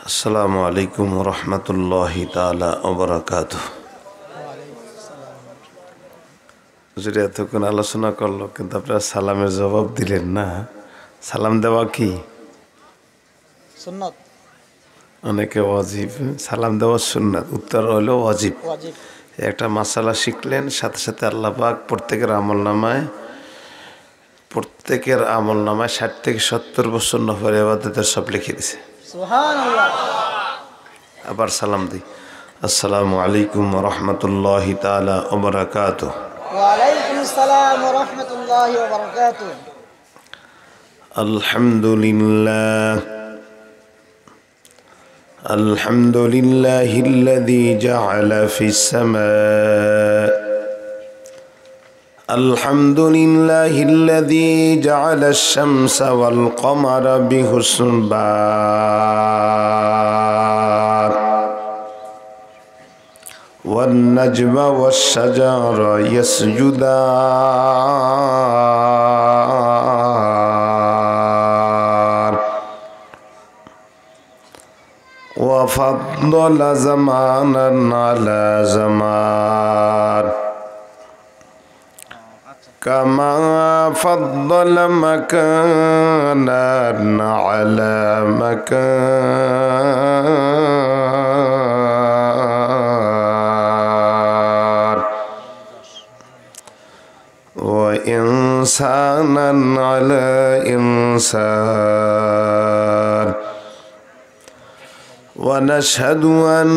আসসালামু আলাইকুম রহমতুল্লাহি তাআলা ওয়া বারাকাতুহু। হুজুর এতক্ষণ আলোচনা করলো, কিন্তু আপনারা সালামের জবাব দিলেন না। সালাম দেওয়া কি সুন্নাত? অনেকে ওয়াজিব, সালাম দেওয়া সুন্নাত, উত্তর হলো ওয়াজিব। ওয়াজিব। একটা মাসালা শিখলেন, সাথে সাথে আল্লাহ পাক প্রত্যেকের আমল নামায় ৬০ থেকে ৭০ বছর নফল ইবাদতের সব লিখে দিছে। সুবহানাল্লাহ। আবার সালাম দিই, আসসালামু আলাইকুম রহমতুল্লাহি তাআলা ওয়া বারাকাতুহু। ওয়া আলাইকুমুস সালাম ওয়া রাহমাতুল্লাহি ওয়া বারাকাতুহু। আলহামদুলিল্লাহ আলহামদুলিল্লাহিল্লাযী জাআলা ফিস সামা আলহামদুলিল্লাহিল্লাযী জাআলাশ শামসা ওয়াল কমারা বিহুসবান ওয়ান নাজমা ওয়াশ শাজারা ইয়াসজুদান وفضل زمانا على زمان كما فضل مكانا على مكان وإنسانا على إنسان ونشهد أن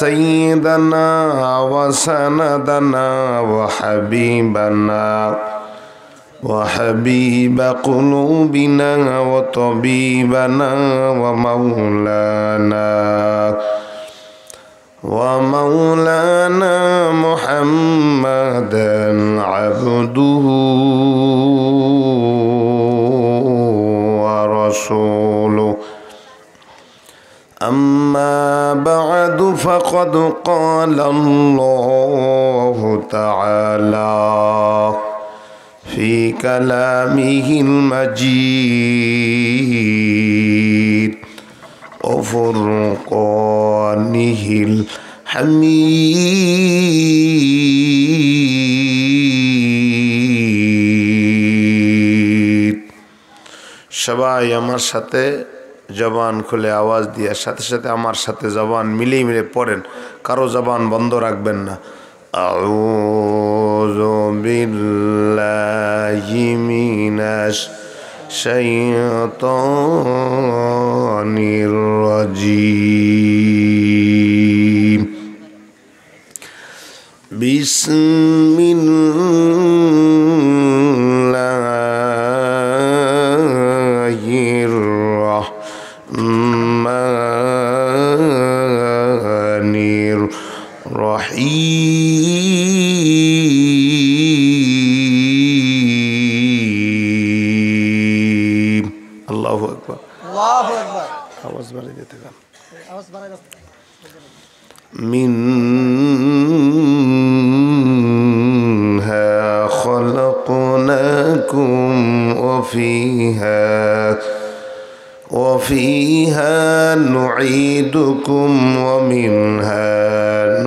سيدنا وسندنا وحبيب قلوبنا وطبيبنا ومولانا محمدا عبده ورسوله. أما بعد فقد قال الله تعالى في كلامه المجيد وفرقانه الحميد. সবাই আমার সাথে জবান খুলে আওয়াজ দিয়ে সাথে সাথে আমার সাথে জবান মিলিয়ে মিলে পড়েন, কারো জবান বন্ধ রাখবেন না। আউযু বিল্লাহি মিনাশ শাইতানির রাজীম। বিসমিল্লাহির রহমানির রহিম। আল্লাহু আকবার। আল্লাহু আকবার। আওয়াজ বাড়িয়ে দিতে গান। আওয়াজ বাড়াই দাও। منها خلقناكم وفيها نعيدكم ومنها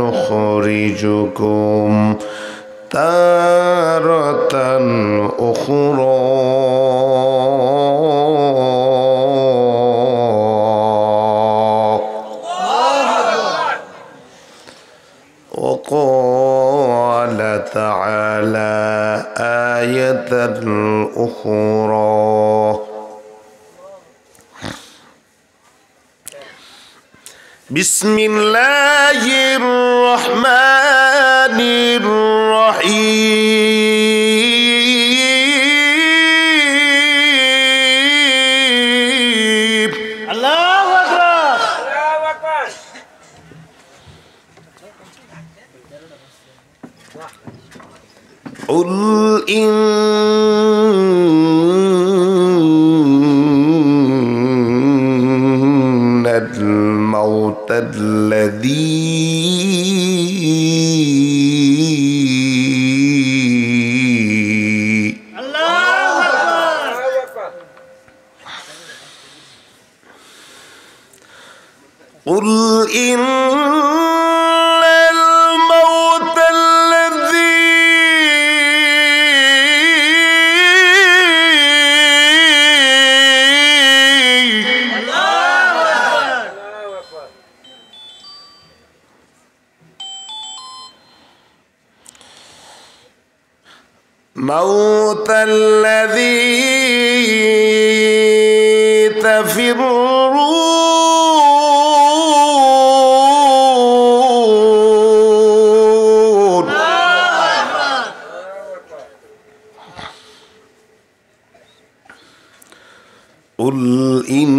نخرجكم تارة أخرى. وقال تعالى آية أخرى بسم الله الرحمن الرحيم. আল্লাহু আকবার। আল্লাহু আকবার। قل إن الموت الذي আল্লাহু আকবার। قل إن الموت الذي تفرون قل إن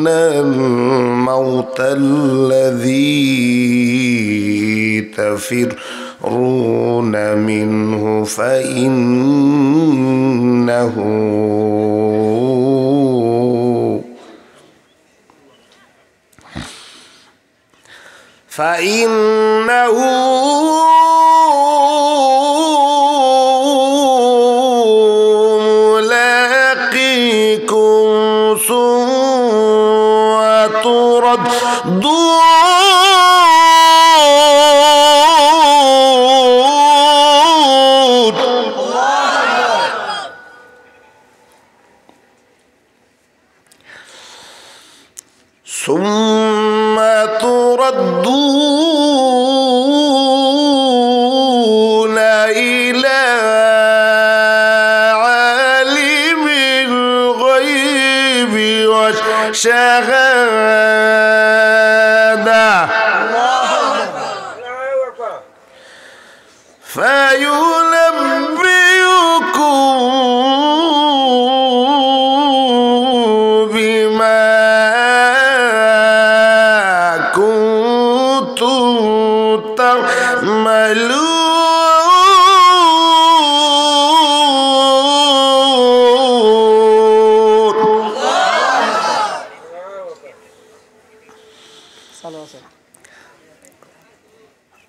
الموت الذي تفرون منه فإنه ملاقيكم ثم تردون ثم تردون إلى عالم الغيب والشهادة فينبئكم بما كنتم تعملون.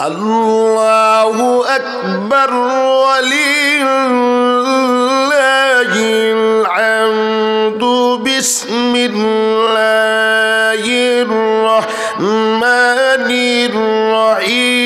الله أكبر ولله الحمد. بسم الله الرحمن الرحيم.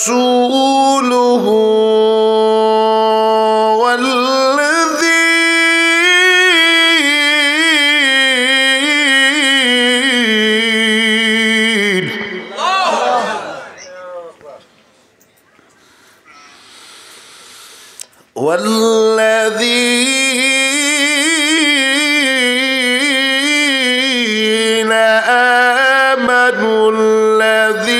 ورسوله والذين آمنوا الذين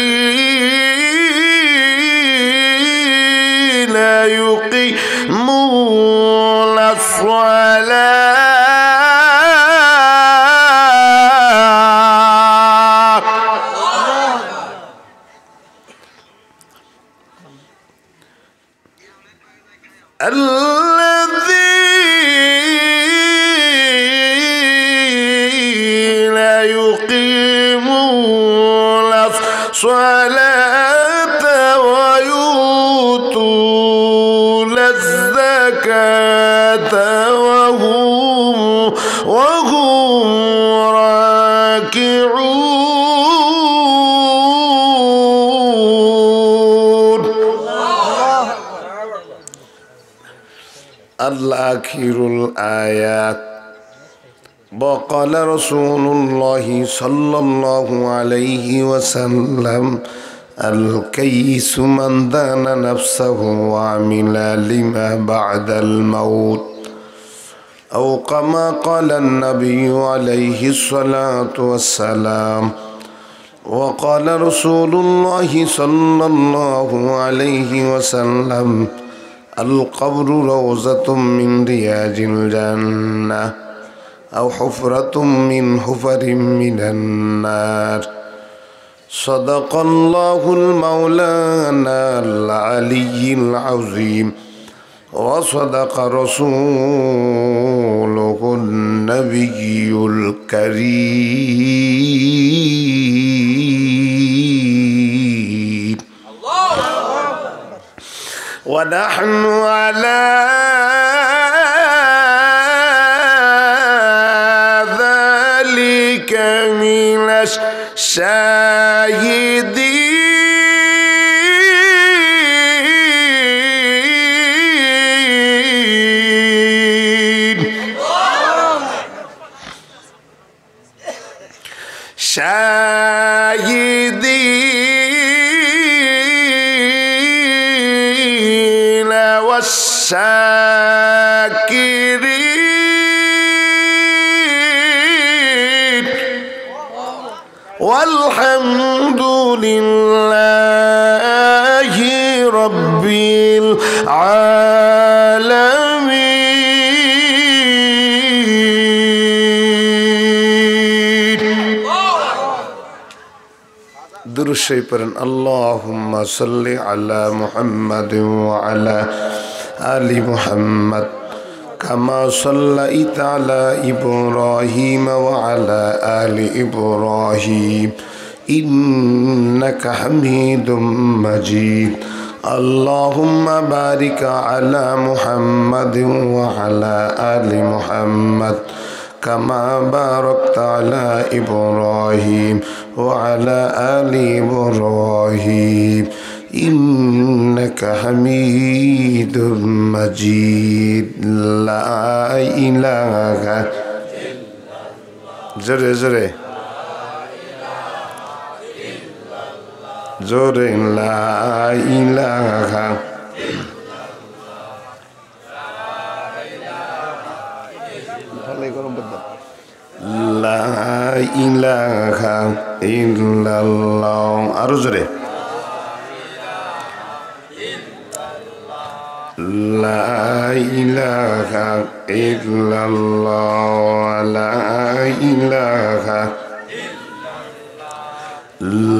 يقيمون الصلاة الذين يقيمون الصلاة ويؤتون الزكاة وهم راكعون. الآخر الآيات. وقال رسول الله صلى الله عليه وسلم الكيس من دان نفسه وعمل لما بعد الموت أو كما قال النبي عليه الصلاة والسلام. وقال رسول الله صلى الله عليه وسلم القبر روضة من رياض الجنة أو حفرة من حفر من النار صدق الله المولانا العلي العظيم وصدق رسوله النبي الكريم ونحن على ذلك من الشاهدين والشاكرين والحمد لله رب العالمين. درود شريف পড়েন اللهم صل على محمد وعلى آل محمد كما صليت على إبراهيم وعلى آل إبراهيم إنك حميد مجيد. اللهم بارك على محمد وعلى آل محمد كما باركت على إبراهيم وعلى آل إبراهيم إنك حميد مجيد. لا إله زره زره زره لا إله لا إله إلا الله. أرزره لا إله إلا الله. لا إله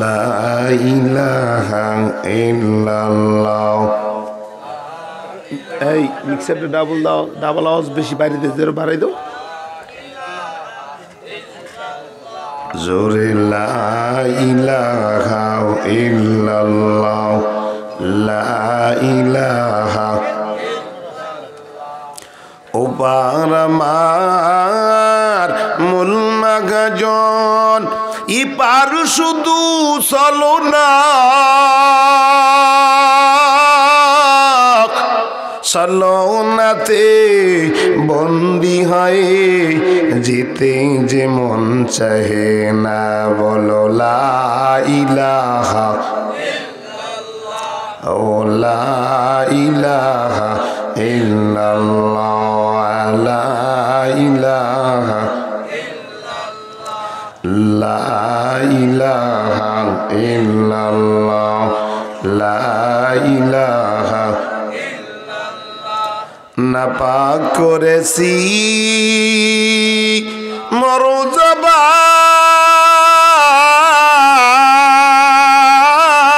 لا إله إلا الله. এই মিক্সারটা ডাবল দাও, ডাবল আওয়াজ বেশি বাইরে দিতে বাড়াই দাও জোরে। লা ইলাহা ইল্লাল্লাহ লা ইলাহা। ওপার আমার মূল মাগাজন ইপার শুধু চলো না সলোনাতে বন্দি হয়ে যেতে যে মন চাহে না। বলো লা ইলাহা ও লা ইলাহা ইল্লাল্লাহ লা ইলাহা লা ইলাহা ইল্লাল্লাহ লা ইলাহা। নাপাক করেছি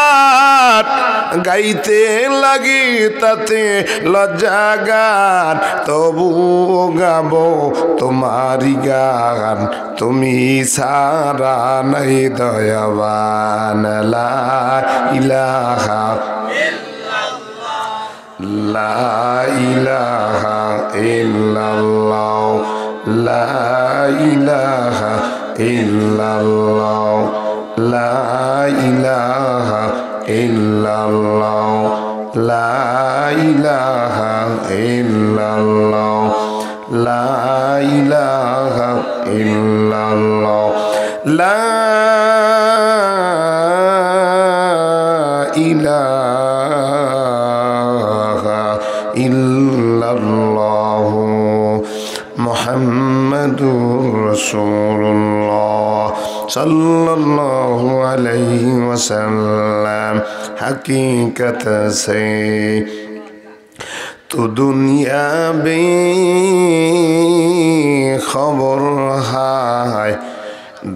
মরুজবান গাইতে লাগি তাতে লজ্জা গান, তবু গাবো তোমারি গান তুমি সারা নাই দয়াবান। লা ইলাহা লা ইলাহা ইল্লাল্লাহ লা ইলাহা ইল্লাল্লাহ লা ইলাহা ইল্লাল্লাহ লা ইলাহা ইল্লাল্লাহ লা ইলাহা ইল্লাল্লাহ লা ইলাহা ইল্লাল্লাহু মুহাম্মাদুর রাসূলুল্লাহ सल्लल्लाहु अलैहि वसल्लम हकीकत से तो दुनिया बेखबर है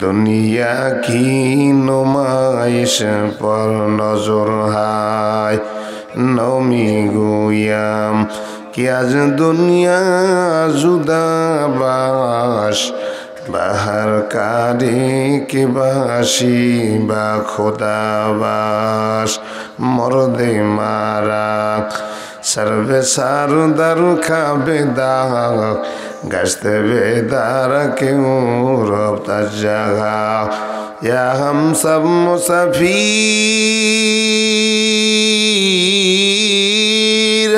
दुनिया की नुमाइश पर नजर है नमी गुयाम कि आज दुनिया जुदाबाश बाहर कारे के बाशी बा खुदाबाश मर्दे मारा सर्वे सारुदार खाबे दाग गश्ते बेदार के रब जगह या हम सब मुसाफिर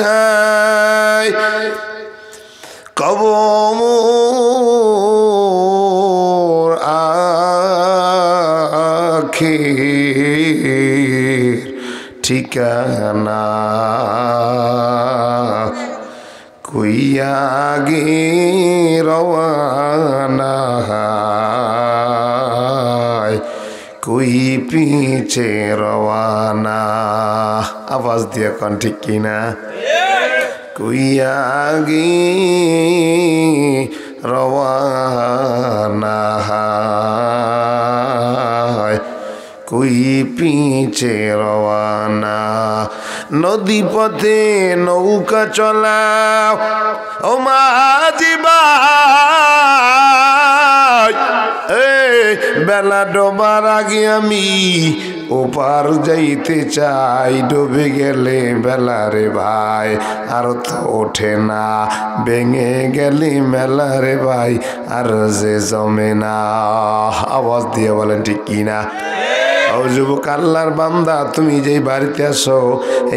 हैं कबूर आखिर ठिकाना कोई आगे रवाना है कोई पीछे रवाना आवाज दिया कौन ठीक की ना कोई आगे रवाना है कोई पीछे रवाना नदी पथे नौका चलाओ ओ माझी भाई बेला डोবার আগে আমি ওপার যাইতে চাই ডুবে গেলে বেলা রে ভাই আর তো ওঠে না ভেঙে গেলে মেলা রে ভাই আর যে জমে না আওয়াজ দিয়ে বলেন ঠিক কিনা ও যুবক আল্লাহর বান্দা তুমি যেই বাড়িতে আসো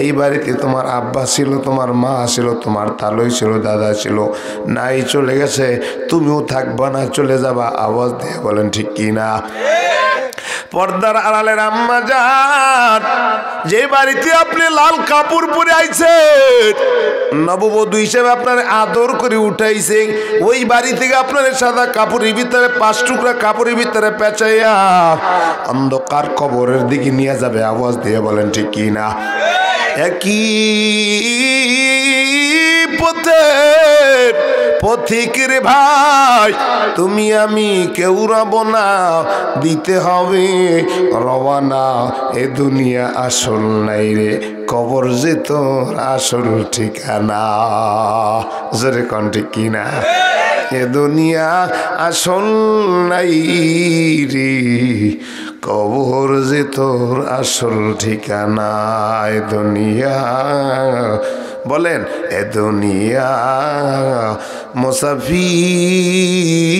এই বাড়িতে তোমার আব্বা ছিল তোমার মা ছিল তোমার তালই ছিল দাদা ছিল নাই চলে গেছে তুমিও থাকবা না চলে যাবা আওয়াজ দিয়ে বলেন ঠিক কিনা পর্দার আড়ালের আম্মা জান যে বাড়িতে আপনি লাল কাপড় পরে আইছেন নববধূ হিসেবে আপনার আদর করে উঠাইছে ওই বাড়ি থেকে আপনার সাদা কাপড়ের ভিতরে 5 টুকরা কাপড়ের ভিতরে পেঁচাইয়া অন্ধকার কবরের দিকে নিয়ে যাবে আওয়াজ দিয়ে বলেন ঠিক কি না একই পথে পথিক রে ভাই তুমি আমি কেউ রব না দিতে হবে রওয়ানা এ দুনিয়া আসল নাই রে কবর যে তোর আসল ঠিকানা জোরে কোন ঠিক কিনা এ দুনিয়া আসল নাই রে কবর যে তোর আসল ঠিকানা এ দুনিয়া বলেন এ দুনিয়া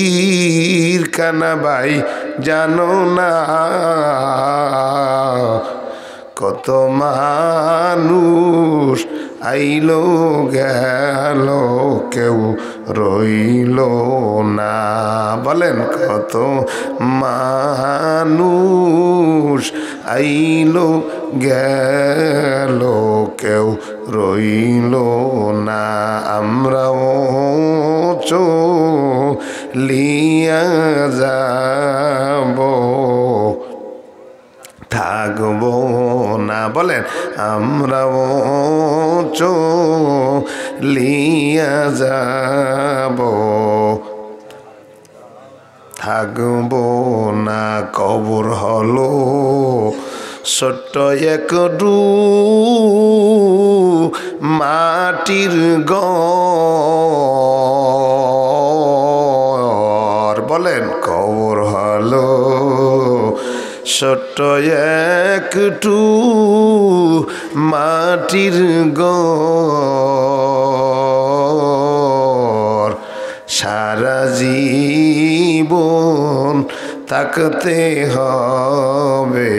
মুসাফির কানা ভাই জানো না কত মানুষ আইলো গেল কেউ রইল না বলেন কত মানুষ আইলো গেল কেউ রইল না আমরাও চলিয়া যাব থাকবো না বলেন আমরাও চলিয়া যাব থাকবো না কবর হলো ছোট্ট একটু মাটির ঘর বলেন কবর হলো ছোট্ট একটু মাটির ঘর সারা জীবন থাকতে হবে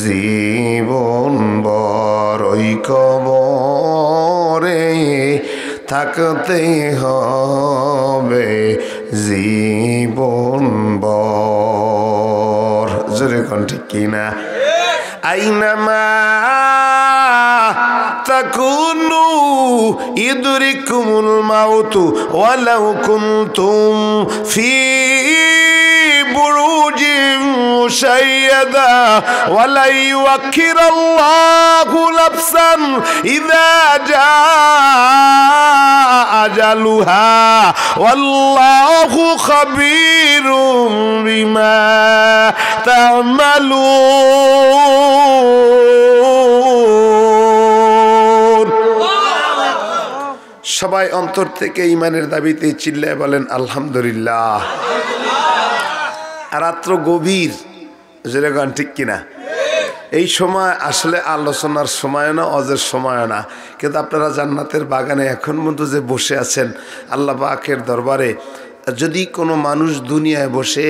জীবন বড়ই কবরে থাকতে হবে জীবন বর জোরে কোন ঠিক কিনা আইনামা তাকুনু ইদরিকুমুল মাউতু ওয়ালাউ কুনতুম ফি বুরুজিম মুশাইয়াদা ওয়ালা ইউআখিরাল্লাহু নাফসান ইযা জাআ আজালুহা ওয়াল্লাহু খাবীরুম বিমা তা'মালুন। সবাই অন্তর থেকে ঈমানের দাবিতে চিল্লায় বলেন আলহামদুলিল্লাহ। রাত্র গভীর, জোরে গান ঠিক কিনা? এই সময় আসলে আলোচনার সময় না, অজের সময় না, কিন্তু আপনারা জান্নাতের বাগানে এখন পর্যন্ত যে বসে আছেন আল্লাহ পাকের দরবারে, যদি কোনো মানুষ দুনিয়ায় বসে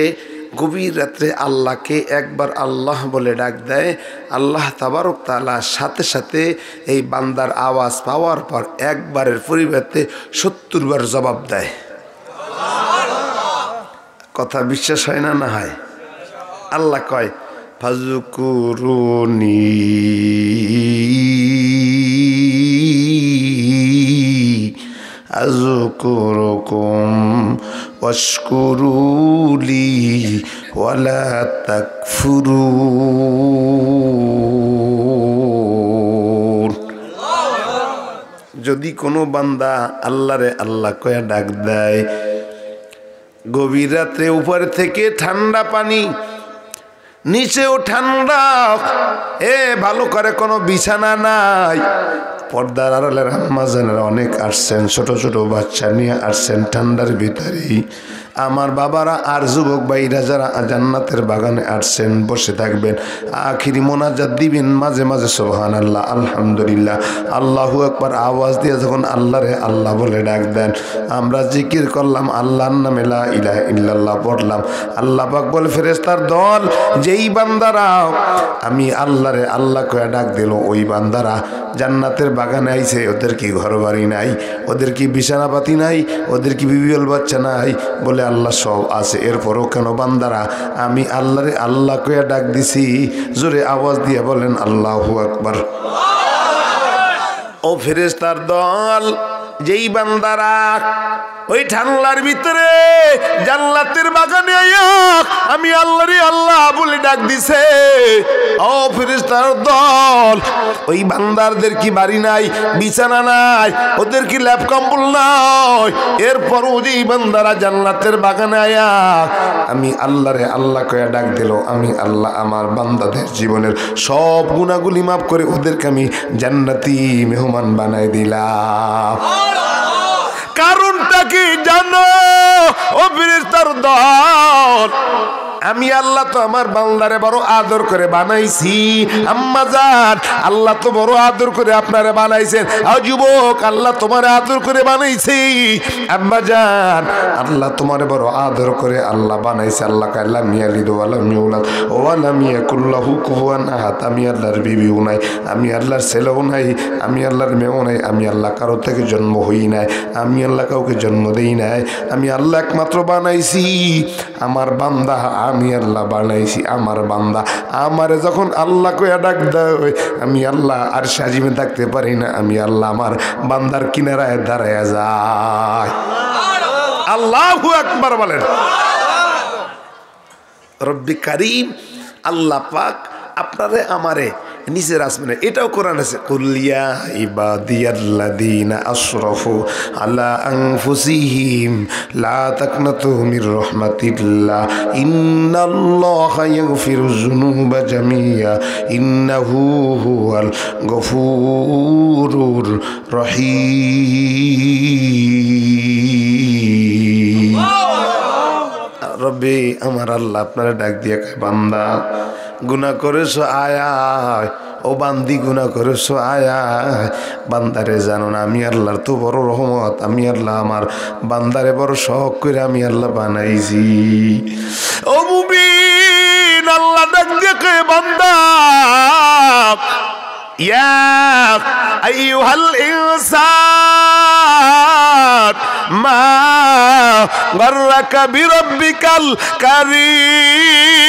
গভীর রাত্রে আল্লাহকে একবার আল্লাহ বলে ডাক দেয়, আল্লাহ তাবারক তাআলা সাথে সাথে এই বান্দার আওয়াজ পাওয়ার পর একবারের পরিবর্তে ৭০ বার জবাব দেয়। কথা বিশ্বাস হয় না? না হয়? আল্লাহ কয় ফাযকুরুনি আযকুরুকুম ওয়াশকুরুলি ওয়ালা তাকফুরুন। যদি কোনো বান্দা আল্লাহরে আল্লাহ কয়া ডাক দেয়, গভীর রাত্রে উপর থেকে ঠান্ডা পানি, নিচেও ঠান্ডা, ভালো করে কোনো বিছানা নাই, পর্দার আড়ালের আম্মা জানেরা অনেক আসছেন, ছোট ছোট বাচ্চা নিয়ে আসছেন ঠান্ডার ভিতরেই। আমার বাবারা আর যুবক ভাইরা যারা জান্নাতের বাগানে আসছেন বসে থাকবেন, আখিরি মোনাজাত দিবেন মাঝে মাঝে সুবহানাল্লাহ, আলহামদুলিল্লাহ, আল্লাহু আকবার আওয়াজ দিয়ে যখন আল্লাহরে আল্লাহ বলে ডাক দেন, আমরা জিকির করলাম, আল্লাহর নামে লা ইলাহা ইল্লাল্লাহ পড়লাম, আল্লাহ পাক বলে ফেরেশতার দল, যেই বান্দারা আমি আল্লাহরে আল্লাহ কয়ে ডাক দিল, ওই বান্দারা জান্নাতের বাগানে আইছে, ওদের কি ঘর বাড়ি নাই, ওদের কি বিছানাপাতি নাই, ওদের কি বিবিল বাচ্চা নাই? বলে আল্লাহ সব আছে। এরপরও কেন বান্দারা আমি আল্লাহরে আল্লাহ কয়ে ডাক দিছি? জোরে আওয়াজ দিয়ে বলেন আল্লাহু আকবার। ও ফেরেশতার দল, যেই বান্দারা ওই ঠান্ডার ভিতরে জান্নাতের বাগানে আমি আল্লাহরে আল্লাহ বলে ডাক দিছে, ও ফেরেশতার দল, ওই বান্দারদের কি বাড়ি নাই, বিছানা নাই, ওদের কি ল্যাপ কম্বল নাই? এরপরও যেই বান্দারা জান্নাতের বাগানে আয়া আমি আল্লাহরে আল্লাহ কয়ে ডাক দিল, আমি আল্লাহ আমার বান্দাদের জীবনের সব গুনাহগুলি মাফ করে ওদেরকে আমি জান্নাতি মেহমান বানাই দিলাম। কারণটা কি জানো ও ফেরেশতার দল? আমি আল্লাহ তো আমার বান্দারে বড় আদর করে বানাইছি। আম্মা জান, আল্লাহ তো বড় আদর করে আপনারে বানাইছেন। যুবক, আল্লাহ তোমার আদর করে বানাইছি। আম্মা জান, আল্লাহ তোমারে বড় আদর করে আল্লাহ বানাইছে। আল্লাহ কাল্লাম ইয়ালিদ ওয়া লাম ইউলাদ ওয়া লাম ইয়াকুল লাহু কুফুয়ান আহাদ। আমি আল্লাহর বিবিও নাই, আমি আল্লাহর ছেলেও নাই, আমি আল্লাহর মেয়েও নাই, আমি আল্লাহ কারো থেকে জন্ম হই নাই, আমি আল্লাহ কাউকে জন্ম দেই নাই, আমি আল্লাহ একমাত্র বানাইছি আমার বান্দা, আমি আল্লাহ বানাইছি আমার বান্দা। আমারে যখন আল্লাহ কইয়া ডাক দেয়, আমি আল্লাহ আর সাজিমে থাকতে পারি না, আমি আল্লাহ আমার বান্দার কিনারায় দাঁড়ায় যায়। আল্লাহু আকবার বলেন। রব্বি কারীম, আল্লাহ পাক আপনারে আমারে নিচের আসমানে, এটাও কোরআন আছে, কুলিয়া ইবাদিয়াল্লাযীনা আশরাফু আলা আনফুসিহিম লা তাকনাতু মির রাহমাতিল্লাহ ইন্নাল্লাহা ইয়াগফিরুয যুনুবা জামিয়া ইন্নাহু হুয়াল গফুরুর রহিম। রব্বি আমার আল্লাহ আপনারা ডাক দিয়ে বান্দা গুনাহ করেছো আয়া, ও বান্দি গুনাহ করেছো আয়া। বান্দারে জানো না আমি আল্লাহর তো বড় রহমত, আমি আল্লাহ আমার বান্দারে বড় শখ করে আমি আল্লাহ বানাইছি। ও মুমিন, আল্লাহ ডাক দিয়ে বান্দা, ইয়া আইয়ুহাল ইনসান মা গাররাকা বিরাব্বিকাল কারীম।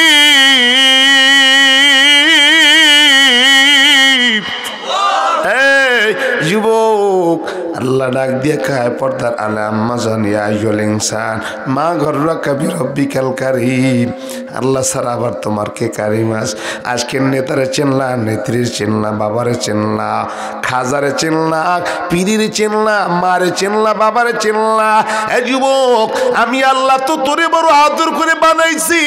যুবক, আল্লাহ ডাক দিয়ে খায় পর্দার আলে আম্মা জান ইয়া আইয়ুল ইনসান মা গররাকা বিরব্বিকাল কারীম। আল্লাহ ছাড়া আবার তোমার কে কারিম আস? আজকের নেতারে চিনলা, নেত্রীর চিনলা, বাবারে চিনলা, খাজারে চিনলা, পীরির চিনলা, মারে চিনলা, বাবারে চিনলা। এ যুবক, আমি আল্লাহ তো তোরে বড় আদর করে বানাইছি।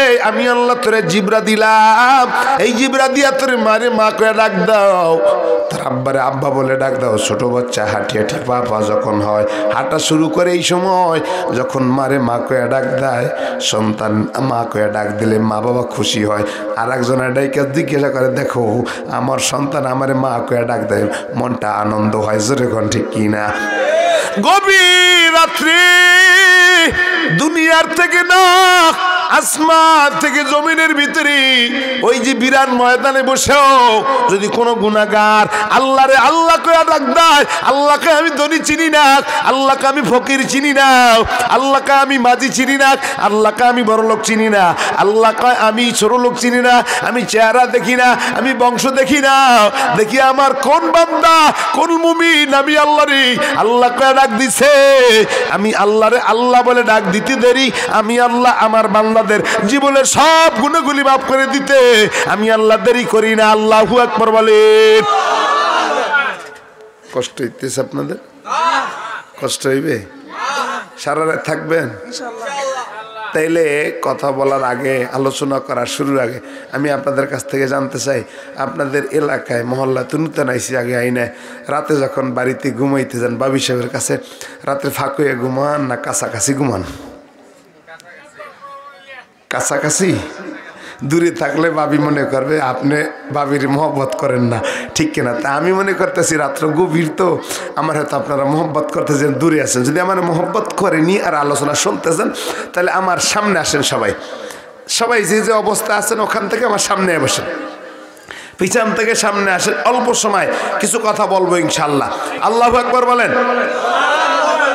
এই আমি আল্লাহ তোরে জিবরা দিলাম, এই জিবরা দিয়া তোরে মারে মা করে ডাক দাও, তোর আব্বারে আব্বা বলে ডাক দাও। ছোট বাচ্চা হাঁটি হাঁটি পা পা যখন হয়, হাঁটা শুরু করে, এই সময় যখন মারে মা কয়ে ডাক দেয়, সন্তান মা কয়ে ডাক দিলে মা বাবা খুশি হয়। আর একজনের ডাইকে জিজ্ঞাসা করে, দেখো আমার সন্তান আমারে মা কয়ে ডাক দেয়, মনটা আনন্দ হয়। জোরে কোন ঠিক কিনা? গভীর রাত্রি দুনিয়ার থেকে না, আসমান থেকে জমিনের ভিতরে ওই যে বিরাট ময়দানে বসেও যদি কোনো গুনাহগার আল্লাহরে আল্লাহ কয়ে ডাক দেয়, আল্লাহকে আমি ধনী চিনি না, আল্লাহকে আমি ফকির চিনি না, আল্লাহকে আমি মাঝি চিনি না, আল্লাহকে আমি বড় লোক চিনি না, আল্লাহকে আমি ছোট লোক চিনি না, আমি চেহারা দেখি না, আমি বংশ দেখি না, দেখি আমার কোন বান্দা কোন মুমিন আমি আল্লাহরে আল্লাহ কয়ে ডাক দিছে। আমি আল্লাহরে আল্লাহ বলে ডাক দিতে দেরি, আমি আল্লাহ আমার বান্দাদের জীবনের সব গুণাগুলি মাফ করে দিতে আমি আল্লাহ দেরি করি না। আল্লাহু আকবার বলেন। কষ্ট হইতেছে আপনাদের? কষ্ট হইবে? সারা রাত থাকবেন? তাইলে কথা বলার আগে, আলোচনা করার শুরুর আগে আমি আপনাদের কাছ থেকে জানতে চাই, আপনাদের এলাকায় মহল্লা তুনুতে নাইছি আগে আইনে রাতে যখন বাড়িতে ঘুমাইতে যান বাবি সাহেবের কাছে, রাত্রে ফাঁক হয়ে ঘুমান না কাছাকাছি ঘুমান? কাছাকাছি। দূরে থাকলে বাবি মনে করবে আপনি বাবির মহব্বত করেন না, ঠিক কিনা? তা আমি মনে করতেছি রাত্র গভীর তো, আমার হয়তো আপনারা মহব্বত করতেছেন, দূরে আছেন। যদি আমার মহব্বত করেনি আর আলোচনা শুনতেছেন, তাহলে আমার সামনে আসেন। সবাই সবাই যে যে অবস্থা আছেন ওখান থেকে আমার সামনে বসেন, পিছন থেকে সামনে আসেন। অল্প সময় কিছু কথা বলবো ইনশাল্লাহ। আল্লাহু আকবার বলেন।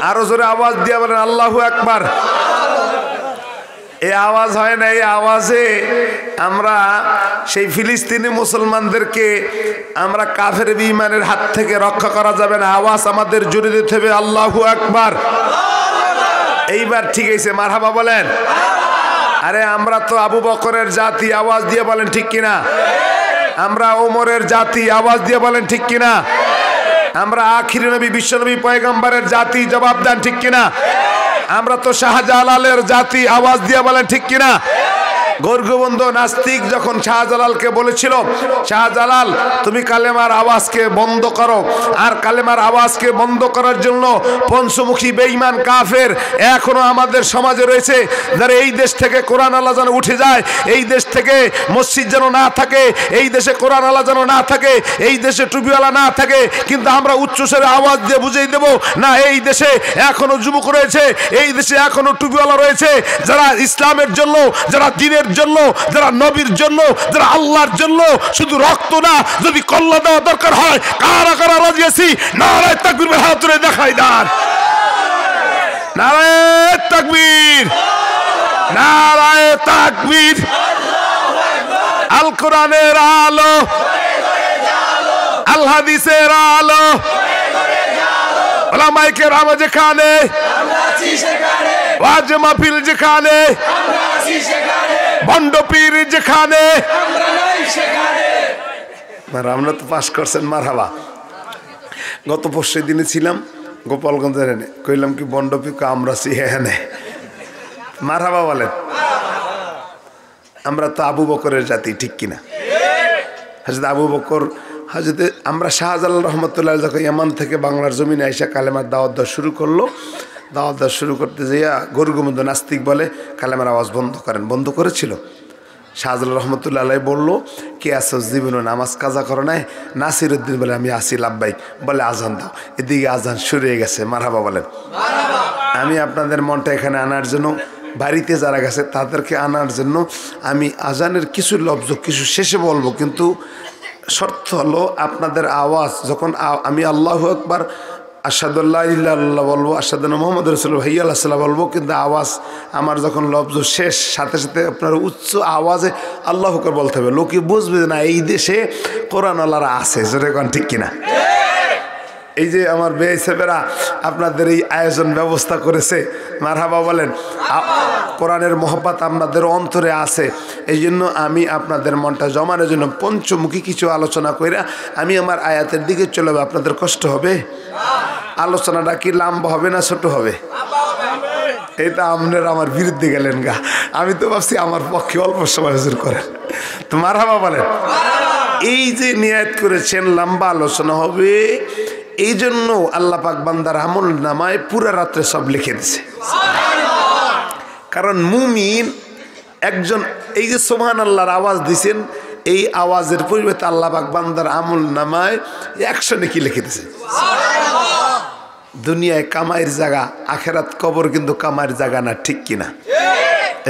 আরো জোরে আওয়াজ দিয়ে বলেন আল্লাহু আকবার। এই আওয়াজ হয় না, এই আওয়াজে আমরা সেই ফিলিস্তিনি মুসলমানদেরকে আমরা কাফের বিঈমানের হাত থেকে রক্ষা করা যাবে না। আওয়াজ আমাদের জোরে দিতে হবে আল্লাহু আকবার। এইবার ঠিক আছে, মারহাবা বলেন। আরে আমরা তো আবু বকরের জাতি, আওয়াজ দিয়ে বলেন ঠিক কিনা? আমরা ওমরের জাতি, আওয়াজ দিয়ে বলেন ঠিক কিনা? আমরা আখির নবী বিশ্বনবী পয়গম্বরের জাতি, জবাব দেন ঠিক কিনা? আমরা তো শাহজালালের জাতি, আওয়াজ দিয়ে বলেন ঠিক কিনা? গর্গবন্ধু নাস্তিক যখন শাহজালালকে বলেছিল, শাহজালাল তুমি কালেমার আওয়াজকে বন্ধ করো, আর কালেমার আওয়াজকে বন্ধ করার জন্য পঞ্চমুখী বেঈমান কাফের এখনো আমাদের সমাজে রয়েছে, যারা এই দেশ থেকে কোরআন আল্লাহ যেন উঠে যায়, এই দেশ থেকে মসজিদ যেন না থাকে, এই দেশে কোরআন আল্লাহ যেন না থাকে, এই দেশে টুপিওয়ালা না থাকে। কিন্তু আমরা উচ্চস্বরে আওয়াজ দিয়ে বুঝিয়ে দেব না, এই দেশে এখনো যুবক রয়েছে, এই দেশে এখনো টুপিওয়ালা রয়েছে, যারা ইসলামের জন্য, যারা দ্বীনের জন্য, যারা নবীর জন্য, যারা আল্লাহর জন্য শুধু রক্ত না, যদি কল্লা দেওয়া দরকার হয়, কারা কারা রাজি আছি? নারায়ে তাকবীর হাত তুলে দেখাই দেন। নারায়ে তাকবীর, নারায়ে তাকবীর। আল কোরআনের আলো, আল হাদিসের আলো, ওলামায়ে কেরাম যেখানে, ওয়াজ মাহফিল যেখানে, বন্ড পীর যেখানে, আমরা তো পাশ করছেন মারহাবা। গত পরশু দিনে ছিলাম গোপালগঞ্জের, এনে কইলাম কি বন্ড পীর, আমরা এখানে মারহাবা বলেন। আমরা তো আবু বকরের জাতি, ঠিক কিনা? হযরত আবু বকর, হযরতে আমরা শাহজালাল রহমতুল্লাহ যখন ইয়ামান থেকে বাংলার জমিনে আইসা কালেমার দাওয়াত দেওয়া শুরু করলো, দাওয়াত দেওয়া শুরু করতে যাইয়া গর্গবন্ধু নাস্তিক বলে কালেমার আওয়াজ বন্ধ করেন। বন্ধ করেছিল। শাহজালাল রহমতুল্লাহ আলাইহি বলল, কে আছো জীবনে নামাজ কাজা করো নাই? নাসির উদ্দিন বলে আমি আসি, লাব্বাইক। বলে আজান দাও। এদিকে আজান শুরু হয়ে গেছে, মারহাবা বলেন। আমি আপনাদের মনটা এখানে আনার জন্য, বাড়িতে যারা গেছে তাদেরকে আনার জন্য আমি আজানের কিছু লফজ কিছু শেষে বলবো, কিন্তু শর্ত হলো আপনাদের আওয়াজ যখন আমি আল্লাহু আকবার, আশহাদু আল্লা ইলাহা ইল্লাল্লাহ বলবো, আশহাদু আন্না মুহাম্মাদুর রাসূলুল্লাহ, হাইয়া আলাস সালাহ বলবো, কিন্তু আওয়াজ আমার যখন লফজ শেষ, সাথে সাথে আপনার উচ্চ আওয়াজে আল্লাহু আকবার বলতে হবে। লোকে বুঝবে না এই দেশে কোরআন আল্লাহরা আছে, যেটা কোন ঠিক কিনা? এই যে আমার বেয়েছেরা আপনাদের এই আয়োজন ব্যবস্থা করেছে, মারহাবা বলেন। কোরআনের মহব্বত আপনাদের অন্তরে আছে, এই জন্য আমি আপনাদের মনটা জমানোর জন্য পঞ্চমুখী কিছু আলোচনা কইরা আমি আমার আয়াতের দিকে চলে যাবো। আপনাদের কষ্ট হবে? আলোচনাটা কি লম্বা হবে না ছোট হবে? এটা আপনারা আমার বিরুদ্ধে গেলেন গা। আমি তো ভাবছি আমার পক্ষে অল্প সময় হুজুর করেন। তো মারহাবা বলেন। এই যে নিয়াত করেছেন লম্বা আলোচনা হবে, এই জন্য আল্লাহ পাক বান্দার আমল নামায় পুরা রাত্রে সব লিখে দিছে। কারণ মুমিন একজন, এই যে সুবহানাল্লাহর আওয়াজ দিছেন, এই আওয়াজের পরিবর্তে আল্লাহ পাক বান্দার আমল নামায় 100 নেকি লিখে দিছে। দুনিয়ায় কামাইয়ের জায়গা, আখেরাত কবর কিন্তু কামাইয়ের জায়গা না, ঠিক কিনা?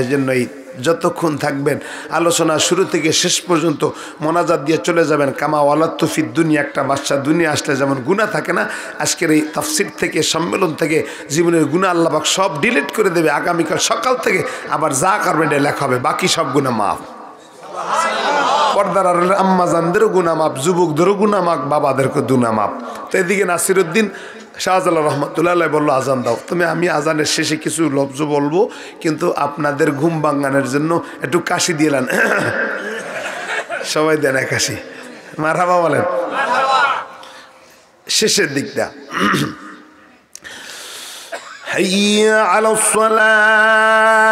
এই জন্যই যতক্ষণ থাকবেন আলোচনা শুরু থেকে শেষ পর্যন্ত মোনাজাত দিয়ে চলে যাবেন। কামা ওয়ালাদ তুফিদ দুনিয়া, একটা বাচ্চা দুনিয়া আসলে যেমন গুনাহ থাকে না, আজকের এই তাফসির থেকে, সম্মেলন থেকে জীবনের গুনাহ আল্লাহ পাক সব ডিলিট করে দেবে। আগামীকাল সকাল থেকে আবার যা করবেন এটা লেখা হবে, বাকি সব গুনাহ মাফ। পর্দার আড়ালের আম্মাজানদেরও গুনাহ মাফ, যুবকদেরও গুনাহ মাফ, বাবাদেরকে গুনাহ মাফ। তো এদিকে নাসিরউদ্দিন শাহজালাল রহমতুল্লাহ বললো আজান দাও। তুমি আমি আজানের শেষে কিছু লফজ বলবো, কিন্তু আপনাদের ঘুম ভাঙানোর জন্য একটু কাশি দিলেন। সবাই দেন কাশি, মারহাবা বলেন। শেষের দিকটা হাইয়া আলাস সালাহ,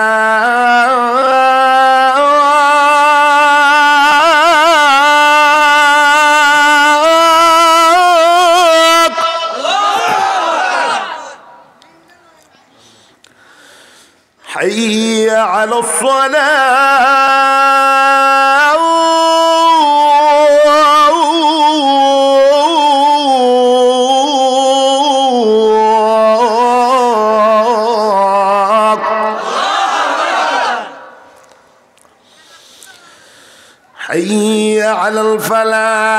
حي على الصلاة، حي على الفلاح،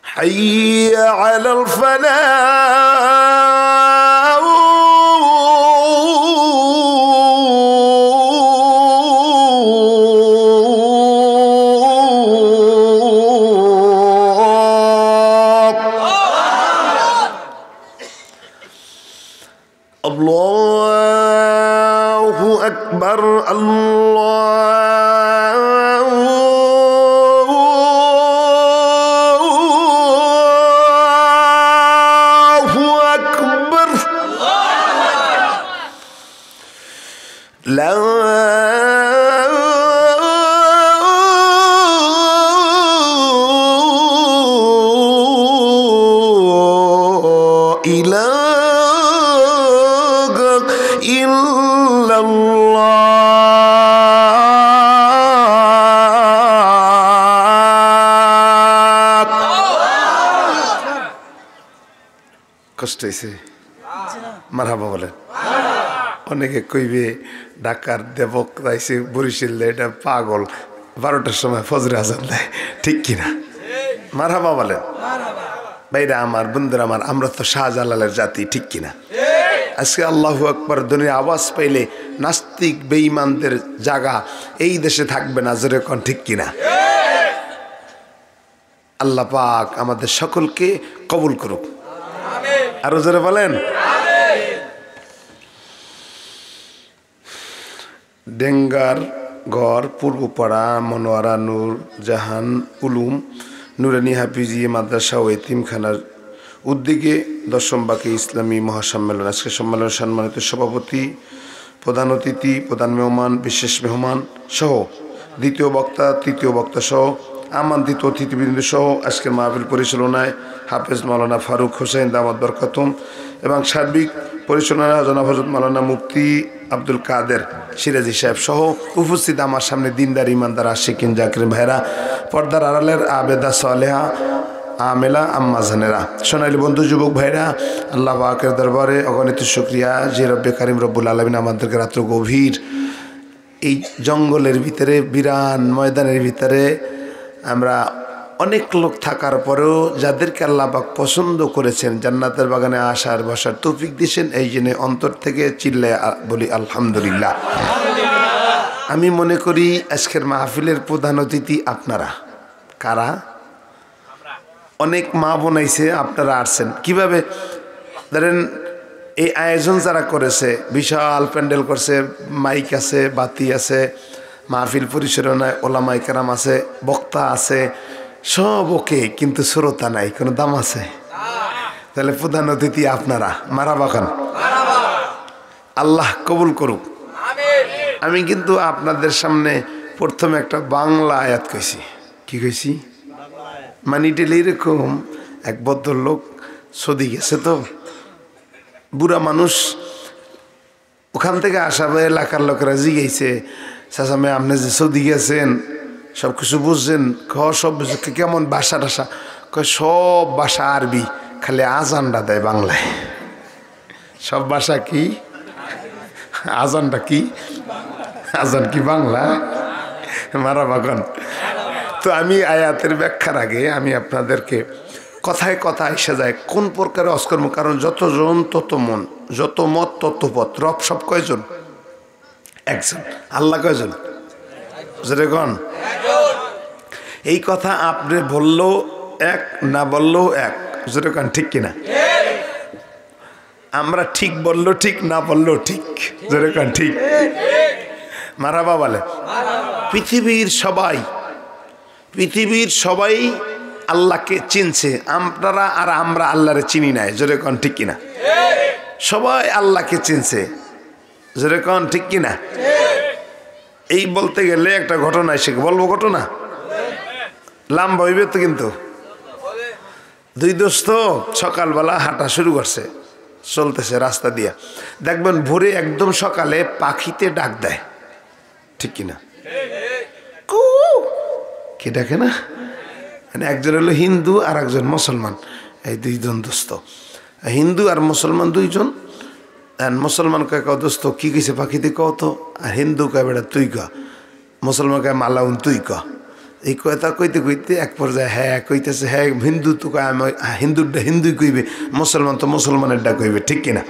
حي على الفلاح، الله أكبر، لا إله إلا الله। কষ্ট হয়েছে? মারহাবা বলেন। অনেকে কইবে ঢাকার দেবক রাইছে বরিশাল, এটা পাগল, 12টার সময় ফজরে আজান দেয়, ঠিক কিনা? মারহাবা বলেন। ভাইরা আমার, বন্ধুরা আমার, আমরা তো শাহজালালের জাতি, ঠিক কিনা? আজকে আল্লাহু আকবার ধ্বনির আওয়াজ পাইলে নাস্তিক বেঈমানদের জায়গা এই দেশে থাকবে না, জোরে কোন ঠিক কিনা? আল্লাহ পাক আমাদের সকলকে কবুল করুক, আরো জোরে বলেন। ডেঙ্গার ঘর, পূর্বপাড়া মনোয়ারা নূর জাহান উলুম নুরানি হাফিজিয়া মাদ্রাসা ও এতিমখানার উদ্যোগে 10ম বাকি ইসলামী মহাসম্মেলন। আজকে সম্মেলনের সম্মানিত সভাপতি, প্রধান অতিথি, প্রধান মেহমান, বিশেষ মেহমান সহ দ্বিতীয় বক্তা, তৃতীয় বক্তা সহ আমন্ত্রিত অতিথিবৃন্দ সহ আজকের মাহফিল পরিচালনায় হাফেজ মাওলানা ফারুক হোসেন দামাত বরকাতুম এবং সার্বিক পরিচালনা জনাব হযরত মাওলানা মুফতি আব্দুল কাদের সিরাজি সাহেব সহ উপস্থিত আমার সামনে দিনদার ইমানদার আশিকিন জাকির ভাইরা, পর্দার আড়ালের আবেদা সালেহা আমেলা আম্মাজানেরা, সোনালী বন্ধু যুবক ভাইরা, আল্লাহ পাকের দরবারে অগণিত শুকরিয়া যে রব্বে কারিম রব্বুল আলামিন আমাদেরকে রাত্র গভীর এই জঙ্গলের ভিতরে, বিরান ময়দানের ভিতরে আমরা অনেক লোক থাকার পরেও যাদেরকে আল্লাহ পাক পছন্দ করেছেন জান্নাতের বাগানে আসার বসার তৌফিক দিয়েছেন, এই জন্য অন্তর থেকে চিল্লায় বলি আলহামদুলিল্লাহ। আমি মনে করি আজকের মাহফিলের প্রধান অতিথি আপনারা। কারা? অনেক মা বোনাইছে, আপনারা আসছেন কিভাবে? ধরেন এই আয়োজন যারা করেছে, বিশাল প্যান্ডেল করছে, মাইক আছে, বাতি আছে, মাহফিল পরিচালনায় ওলামায়ে কেরাম আছে, বক্তা আছে, সব ওকে, কিন্তু শ্রোতা নাই, কোনো দাম আছে? তাহলে প্রধান অতিথি আপনারা। মারহাবা খান, আল্লাহ কবুল করুক। আমি কিন্তু আপনাদের সামনে প্রথমে একটা বাংলা আয়াত কইছি। কি কইছি? মানে এরকম এক ভদ্রলোক সৌদি গেছে, তো বুড়া মানুষ, ওখান থেকে আসা এলাকার লোকেরা জিগেছে, চাচা মেয়ে আপনি যে সৌদি গেছেন সব কিছু বুঝছেন? সব কেমন ভাষা টাষা? সব ভাষা আরবি, খালি আজানটা দেয় বাংলায়। সব ভাষা কি? আজানটা কি? আজান কি বাংলা? মারা বাগান। তো আমি আয়াতের ব্যাখ্যার আগে আমি আপনাদেরকে কথায় কথায় এসে যায় কোন প্রকারে অস্কর্ম। কারণ যতজন তত মন, যত মত তত পথ। রব সব কয়জন? একজন। আল্লাহ কয়জন? যেরকম এই কথা আপনি বললেও এক, না বললেও এক। যেরকম ঠিক কিনা? আমরা ঠিক বললেও ঠিক, না বললেও ঠিক। যেরকম ঠিক। মারহাবা বলে। পৃথিবীর সবাই আল্লাহকে চিনছে, আপনারা আর আমরা আল্লাহরে চিনি নাই। যেরকম ঠিক কিনা? সবাই আল্লাহকে চিনছে। যেরকম ঠিক কিনা? এই বলতে গেলে একটা ঘটনা এসে বলবো। ঘটনা লম্বা হইবে তো, কিন্তু দুই দোস্ত সকালবেলা হাঁটা শুরু করছে, চলতেছে রাস্তা দিয়া। দেখবেন ভোরে একদম সকালে পাখিতে ডাক দেয়। ঠিক কিনা? কি ডাকে না? মানে একজন হলো হিন্দু আর একজন মুসলমান, এই দুইজন দোস্ত। হিন্দু আর মুসলমান দুইজন। মুসলমান কয় কও দোস্ত কি কইছে পাখিতে কও তো। আর হিন্দু কয় বেটা তুই ক। মুসলমান কয় মালাউন তুই ক। এই কথা কইতে কইতে এক পর্যায়ে হ্যাঁ কইতেছে, হ্যাঁ হিন্দু তো কয় আমি হিন্দুরটা হিন্দুই কইবে, মুসলমান তো মুসলমানেরটা কইবে। ঠিক কিনা?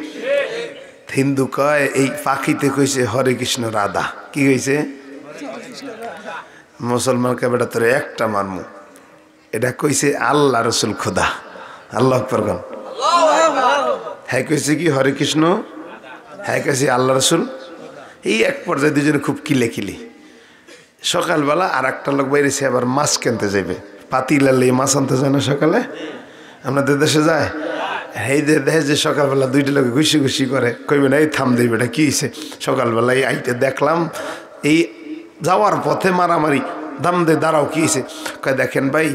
হিন্দু কয় এই পাখিতে কইছে হরে কৃষ্ণ রাধা। কি কইছে? মুসলমান কয় বেটা তোর একটা মানমু, এটা কইছে আল্লাহ রসুল খোদা। আল্লাহ আকবার। হ্যাঁ কইছে কি হরে কৃষ্ণ, হ্যাঁ কইছে আল্লাহ রসুল। এই এক পর্যায়ে দুজনে খুব কিলে। সকালবেলা আর একটা লোক বাইরেছে, আবার মাছ কিনতে যাইবে। পাতিলালে মাছ আনতে যায় না সকালে? আপনাদের দেশে যায়? এই দেখে যে সকালবেলা দুইটা লোক ঘুষি করে, কইবে না এই থাম দেবে, এটা কি হয়েছে? সকালবেলা এই আইতে দেখলাম এই যাওয়ার পথে মারামারি, দাম দে দাঁড়াও, কি হয়েছে? কয় দেখেন ভাই,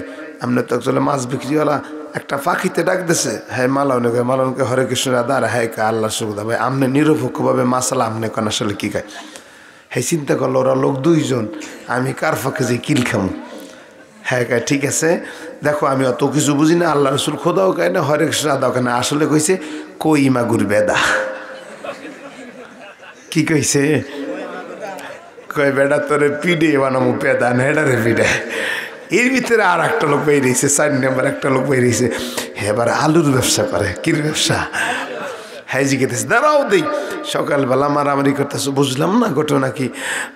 আপনার তো একচুয়ালি মাছ বিক্রিওয়ালা একটা পাখিতে ডাক দিছে, হ্যাঁ মালাউনকে হরে কৃষ্ণ রাধা, আর হ্যাঁ কা আল্লাহ সুবিধা। ভাই আপনি নিরপেক্ষভাবে মাসালা আপনি কেন আসলে কি খায়? হ্যাঁ চিন্তা করলো ওরা লোক দুইজন, আমি কার ফাঁকে যে কিল খাম? হ্যাঁ কায় ঠিক আছে, দেখো আমি অত কিছু বুঝি না, আল্লাহ রসুল খোদাও কায় না, হরে কৃষ্ণ রাধাও কায় না, আসলে কইছে কই মাগুর বেদা। কি কইছে? কয় বেটা তোরে পিডে বানামু পেদা না, হেডারে পিডে। এর ভিতরে আর একটা লোক বেরিয়েছে, 4 নম্বর একটা লোক বেরিয়েছে, এবার আলুর ব্যবসা করে। কির ব্যবসা? হ্যাঁ জিজ্ঞেস দাঁড়াও দেই। সকালবেলা মারামারি করতেছে, বুঝলাম না ঘটনা কি।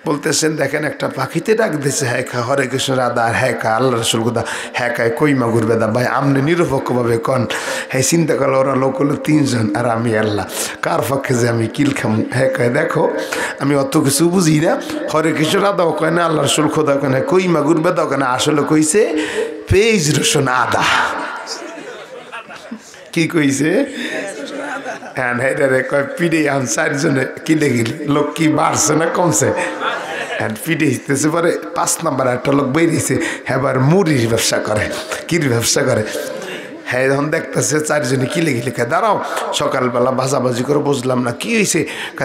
বলতেছেন দেখেন একটা পাখিতে ডাক দিয়েছে, হ্যাঁ খা হরে কৃষ্ণ রাধা, আর হ্যাঁ কা আল্লাহ রসুল খুদা, হ্যাঁ কায় কই মাগুর বেদা। ভাই আপনি নিরপেক্ষভাবে কন। হ্যাঁ চিন্তা করলো ওরা লোক হলো 3 জন আর আমি আল্লাহ, কার পক্ষে যে আমি কিল খামু? হ্যাঁ কয় দেখো আমি অত কিছু বুঝি না, হরে কৃষ্ণ রাধাও কয় না, আল্লাহ রসুল খোদা কয় না, কই মাগুর বেদাও কয় না, আসলে কইছে পেঁয়াজ রসুন আদা। কি কইছে? হ্যাঁ হেডারে কয় পিড়ে আন 4 জনে কিনে গেলি, লোক কি বাড়ছে না কমছে? হ্যাঁ পিড়ে হিতেছে পরে 5 নম্বর একটা লোক বেরিয়েছে, এবার মুড়ির ব্যবসা করে। কির ব্যবসা করে? হ্যাঁ যখন দেখতেছে 4 জনে কিলে গেলি, খায় দাঁড়াও সকালবেলা ভাজাভাজি করে বুঝলাম না কি হয়েছে।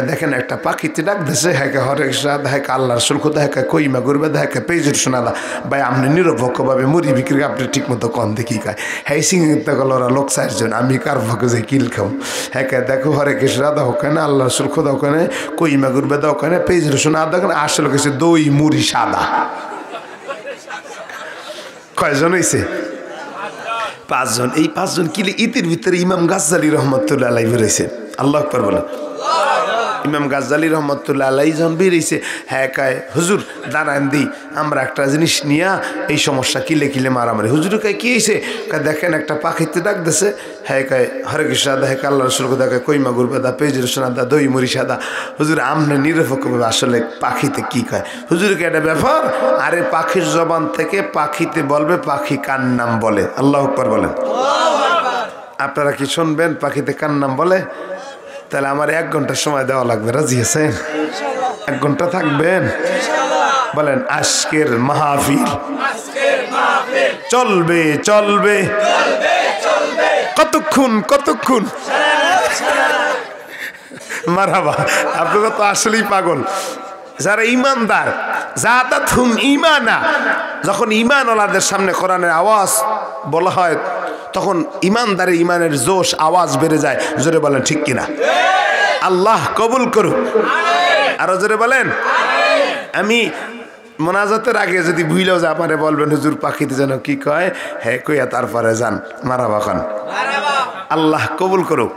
দেখেন একটা পাখিতে ডাক দিছে, হ্যাঁ হরে কৃষ্ণ রাধা, হ্যাঁ আল্লাহ রসুল খোদা, হ্যাঁ কই মাগুর বেদা, হ্যাঁ পেঁয়াজের সোনাদা। ভাই আপনি নিরপেক্ষভাবে মুড়ি বিক্রি আপনি ঠিক মতো কন দেখি খায়। হ্যাঁ চিন্তা করলো ওরা লোক 4 জন, আমি কার পক্ষে যে কিল খাম? হ্যাঁ দেখো হরে কৃষ্ণ রাধা হোক না, আল্লাহ রসুল খোদা হোক না, কই মাগুর বেদা হোক না, পেঁয়াজের সোনাদা, আসলে কিছু দই মুড়ি সাদা। কয়জন হইছে 5 জন এই 5 জন কিলে ইতির ভিতরে ইমাম গাজ্জালি রহমাতুল্লাহ আলাইহি বেরিয়েছে আল্লাহু আকবার বলেন ইমাম গাজ্জালি রহমাতুল্লাহ আলাইহি জন বেরিয়েছে হ্যাঁ কয় হুজুর দাঁড়ান দি আমরা একটা জিনিস নিয়া এই সমস্যা কিলে কিলে মারামারি হুজুর কয় কি হইছে কয় দেখেন একটা পাখিতে ডাক দিছে হ্যাঁ কয় হরে কৃষ্ণ দা হে আল্লাহর রাসূল কথা কয় কইমা গুরবা দা পেজের সোনা দা দই মুড়ি সাদা হুজুর আমনে নিরপেক্ষভাবে আসলে পাখিতে কি কয় হুজুর কয় এটা ব্যাপার আরে পাখির জবান থেকে পাখিতে বলবে পাখি কার নাম বলে আল্লাহু আকবার বলেন আপনারা কি শুনবেন পাখিতে কার নাম বলে তাহলে আমার 1 ঘন্টা সময় দেওয়া লাগবে রাজি আছেন 1 ঘন্টা থাকবেন বলেন আজকের মাহফিল চলবে চলবে কতক্ষণ মারহাবা আপনারা তো আসলেই পাগল যারা ইমানদার জাদাতুম ঈমানা যখন ঈমানওয়ালাদের সামনে কোরআনের আওয়াজ বলা হয় তখন ইমানদারের ইমানের জোশ আওয়াজ বেড়ে যায় জোরে বলেন ঠিক কিনা আল্লাহ কবুল করুক আরো জোরে বলেন আমি মোনাজাতের আগে যদি ভুলেও যা আমারে বলবেন হুজুর পাখিতে যেন কি কয় হ্যাঁ কইয়া তারপরে যান মারহাবা খান আল্লাহ কবুল করুক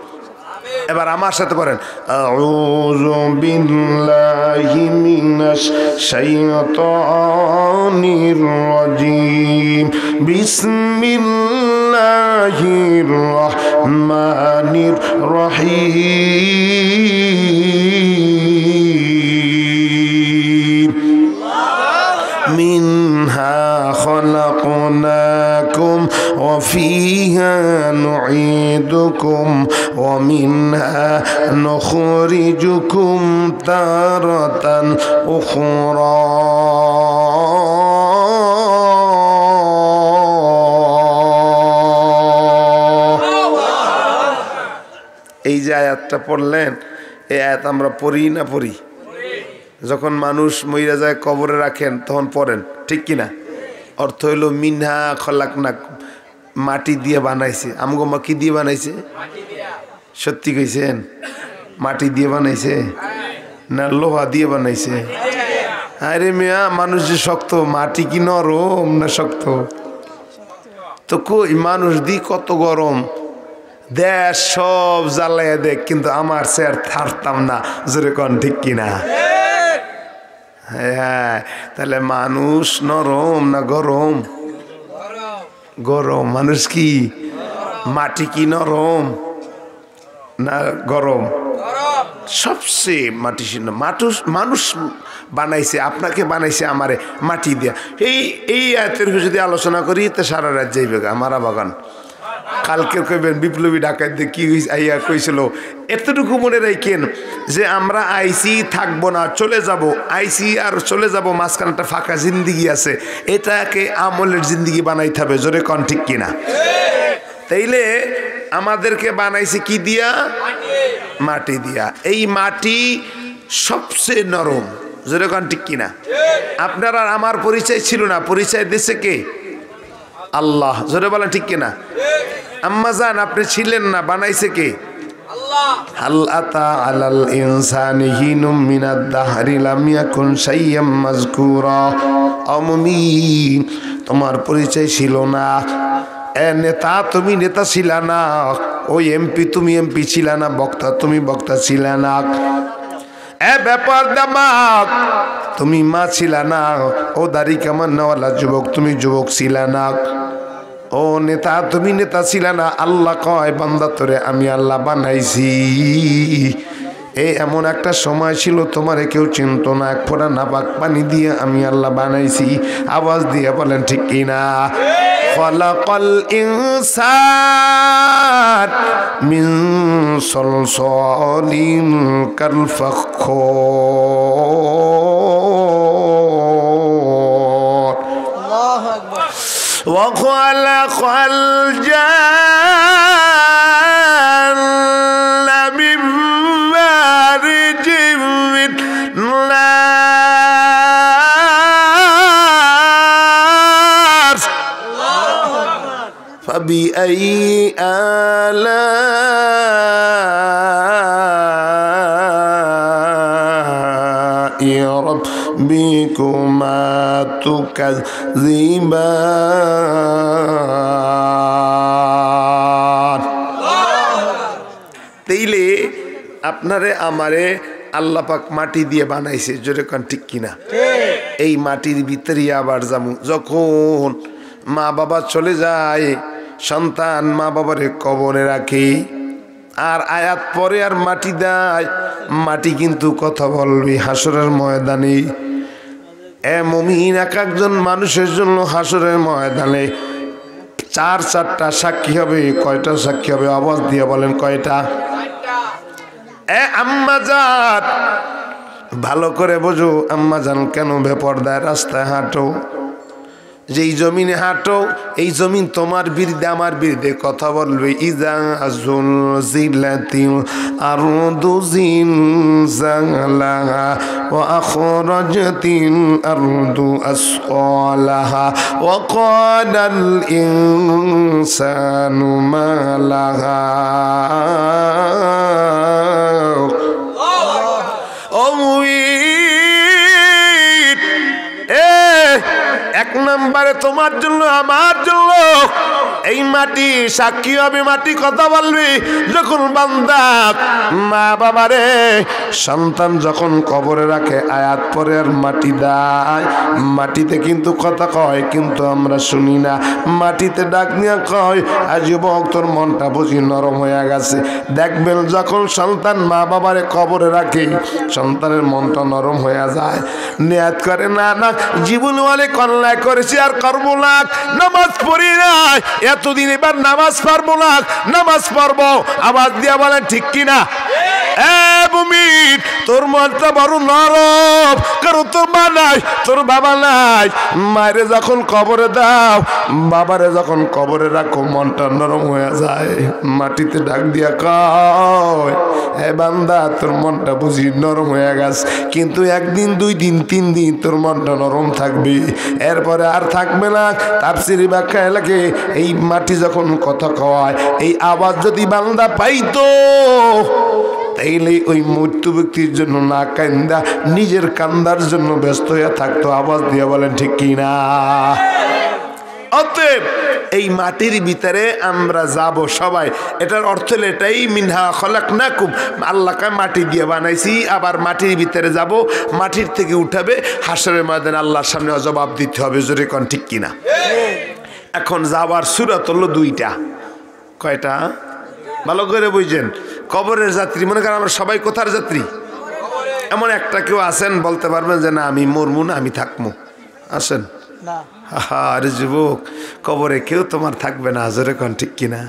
এবার আমার সাথে পড়েন আউযু বিল্লাহি মিনাশ শাইতানির রাজিম বিসমিল্লাহির রহমানির রহিম মিনহা খলাকনাকুম ওয়া ফিহা নুঈদুকুম ওয়া মিনহা নুখরিজুকুম তারাতান উখরা এই যে আয়াতটা পড়লেন এই আয়াত আমরা পড়ি না পড়ি যখন মানুষ মইরা যায় কবরে রাখেন তখন পড়েন ঠিক কিনা অর্থ হইল মিনহা খলাকনাকুম মাটি দিয়ে বানাইছে আমগো মা কি দিয়ে বানাইছে সত্যি কইছেন মাটি দিয়ে বানাইছে না লোহা দিয়ে বানাইছে আরে মিয়া মানুষ যে শক্ত মাটি কি নরম না শক্ত তো কই মানুষ দি কত গরম দেশ সব জ্বালাইয়া দেখ কিন্তু আমার স্যার থারতাম না জোরে কন ঠিক কিনা হ্যাঁ তাহলে মানুষ নরম না গরম গরম মানুষ কি মাটি কি নরম না গরম সবচেয়ে মাটি মানুষ বানাইছে আপনাকে বানাইছে আমারে মাটি দিয়া এই আয়াতের যদি আলোচনা করি তো সারা রাত যাইবে আমারা বাগান কালকে কইবেন বিপ্লবী ডাকাত দিয়ে কি আইয়া কইছিল এতটুকু মনে রাখেন যে আমরা আইসি থাকবো না চলে যাব আইসি আর চলে যাব মাঝখানে একটা ফাঁকা জিন্দিগি আছে এটাকে আমলের জিন্দিগি বানাইতে হবে জোরে কন ঠিক কিনা তাইলে আমাদেরকে বানাইছে কি দিয়া মাটি দিয়া এই মাটি সবচেয়ে নরম জোরে কন ঠিক কিনা আপনার আর আমার পরিচয় ছিল না পরিচয় দিয়েছে কে আল্লাহ জোরে বলেন ঠিক কিনা আম্মা জান আপনি ছিলেন না বানাইছে কে আল্লাহ হাল আতা আলাল ইনসানি হিনুম মিনাদ দাহরি লাম ইয়াকুন শাইয়াম মাযকুরা মুমিন তোমার পরিচয় ছিল না এ নেতা তুমি নেতা ছিল না ওই এমপি তুমি এমপি ছিল না বক্তা তুমি বক্তা ছিল না এ ব্যাপার দামাক তুমি মা ছিল না ও দাড়ি কামান্নাওয়ালা যুবক তুমি যুবক ছিল না ও নেতা তুমি নেতা ছিল না আল্লাহ কয় বান্দা তোরে আমি আল্লাহ বানাইছি এই এমন একটা সময় ছিল তোমারে কেউ চিনতো না এক ফোঁটা নাপাক পানি দিয়ে আমি আল্লাহ বানাইছি আওয়াজ দিয়ে বলেন ঠিক কিনা খলাকাল ইনসান মিন সলসলিন কাল ফাখখার আল্লাহু আকবার ওয়া খলাকাল জান্না মিন মারজিম মিন নার فبأي آلاء বিকুমা তুকাযিবান। তাইলে আপনারে আমারে আল্লাহ পাক মাটি দিয়ে বানাইছে, জোরে কোন ঠিক কিনা? এই মাটির ভিতরে আবার যাবো। যখন মা বাবা চলে যায়, সন্তান মা বাবারে কবরে রাখে, আর আয়াত পরে আর মাটি দেয়। মাটি কিন্তু কথা বলবি হাসরের ময়দানে। এ মুমিন, এক একজন মানুষের জন্য হাসরের ময়দানে চারটা সাক্ষী হবে। কয়টা সাক্ষী হবে? আওয়াজ দিয়ে বলেন কয়টা? এ আম্মা জান, ভালো করে বোঝো। আম্মা জান কেন বেপরদায় রাস্তায় হাঁটো? যেই জমিনে হাঁটো, এই জমিন তোমার বিরুদ্ধে আমার বিরুদ্ধে কথা বলবে। ইজা জুলজিলাতিল আরদু জিলজালাহা ওয়া আখরাজাতিল আরদু আসকালাহা ওয়া ক্বালাল ইনসানু মা লাহা। এক নম্বরে তোমার জন্য আমার জন্য এই মাটি সাক্ষী হবে, মাটি কথা বলবি। যখন বান্দা মা বাবারে সন্তান যখন কবরে রাখে, আয়াত পরে আর মাটি দেয়। মাটিতে কিন্তু কথা কয়, কিন্তু আমরা শুনি না। মাটিতে ডাক নিয়ে কয়, যুবক তোর মনটা বুঝি নরম হয়ে গেছে। দেখবেন যখন সন্তান মা বাবারে কবরে রাখে, সন্তানের মনটা নরম হয়ে যায়। নিয়াত করে, না না, জীবন অনেক অন্যায় করেছি আর করবো না, নামাজ পড়ি নাই এতদিন, এবার নামাজ পারবো না, নামাজ পড়বো। আওয়াজ দিয়া বলেন ঠিক কিনা? তোর মনটা বড় নরম, কারণ তোর মা নাই, তোর বাবা নাই। মায়েরে যখন কবরে দাও, বাবারে যখন কবরে রাখো, মনটা নরম হয়ে যায়। মাটিতে ডাক দিয়া কয়, হে বান্দা তোর মনটা বুঝি নরম হয়ে গেছে, কিন্তু একদিন, 2 দিন, 3 দিন তোর মনটা নরম থাকবে, এরপরে আর থাকবে না। তাফসীরি ব্যাখ্যায় লাগে, এই মাটি যখন কথা কয়, এই আওয়াজ যদি বান্দা পাইতো, তাইলে ওই মৃত্যু ব্যক্তির জন্য না কান্দা নিজের কান্দার জন্য ব্যস্ত হয়ে থাকতো। আওয়াজ দিয়ে বলেন ঠিক কিনা? অতএব এই মাটির ভিতরে আমরা যাব সবাই। এটার অর্থ হলো এটাই, মিনহা খলাকনাকুম, আল্লাহকে মাটি দিয়ে বানাইছি, আবার মাটির ভিতরে যাব, মাটির থেকে উঠাবে, হাসরের ময়দানে আল্লাহর সামনে জবাব দিতে হবে। জোরে কোন ঠিক কিনা? এখন যাবার সূরত হলো 2টা। কয়টা? ভালো করে বুঝছেন? কবরের যাত্রী, মনে করেন আমরা সবাই কোথার যাত্রী? এমন একটা কেউ আছেন বলতে পারবেন যে না আমি মরমু না, আমি থাকবো? আসেন? আরে যুবক, কবরে কেউ তোমার থাকবে না। জোরে কোন ঠিক কিনা?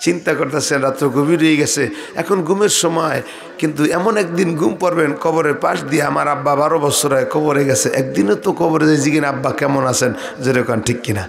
চিন্তা করতেছেন রাত্র গভীর হয়ে গেছে, এখন ঘুমের সময়, কিন্তু এমন একদিন ঘুম পড়বেন কবরের পাশ দিয়ে। আমার আব্বা 12 বছর হয় কবরে গেছে, একদিনও তো কবরে যে জিগেন আব্বা কেমন আছেন? জোরে কোন ঠিক কিনা?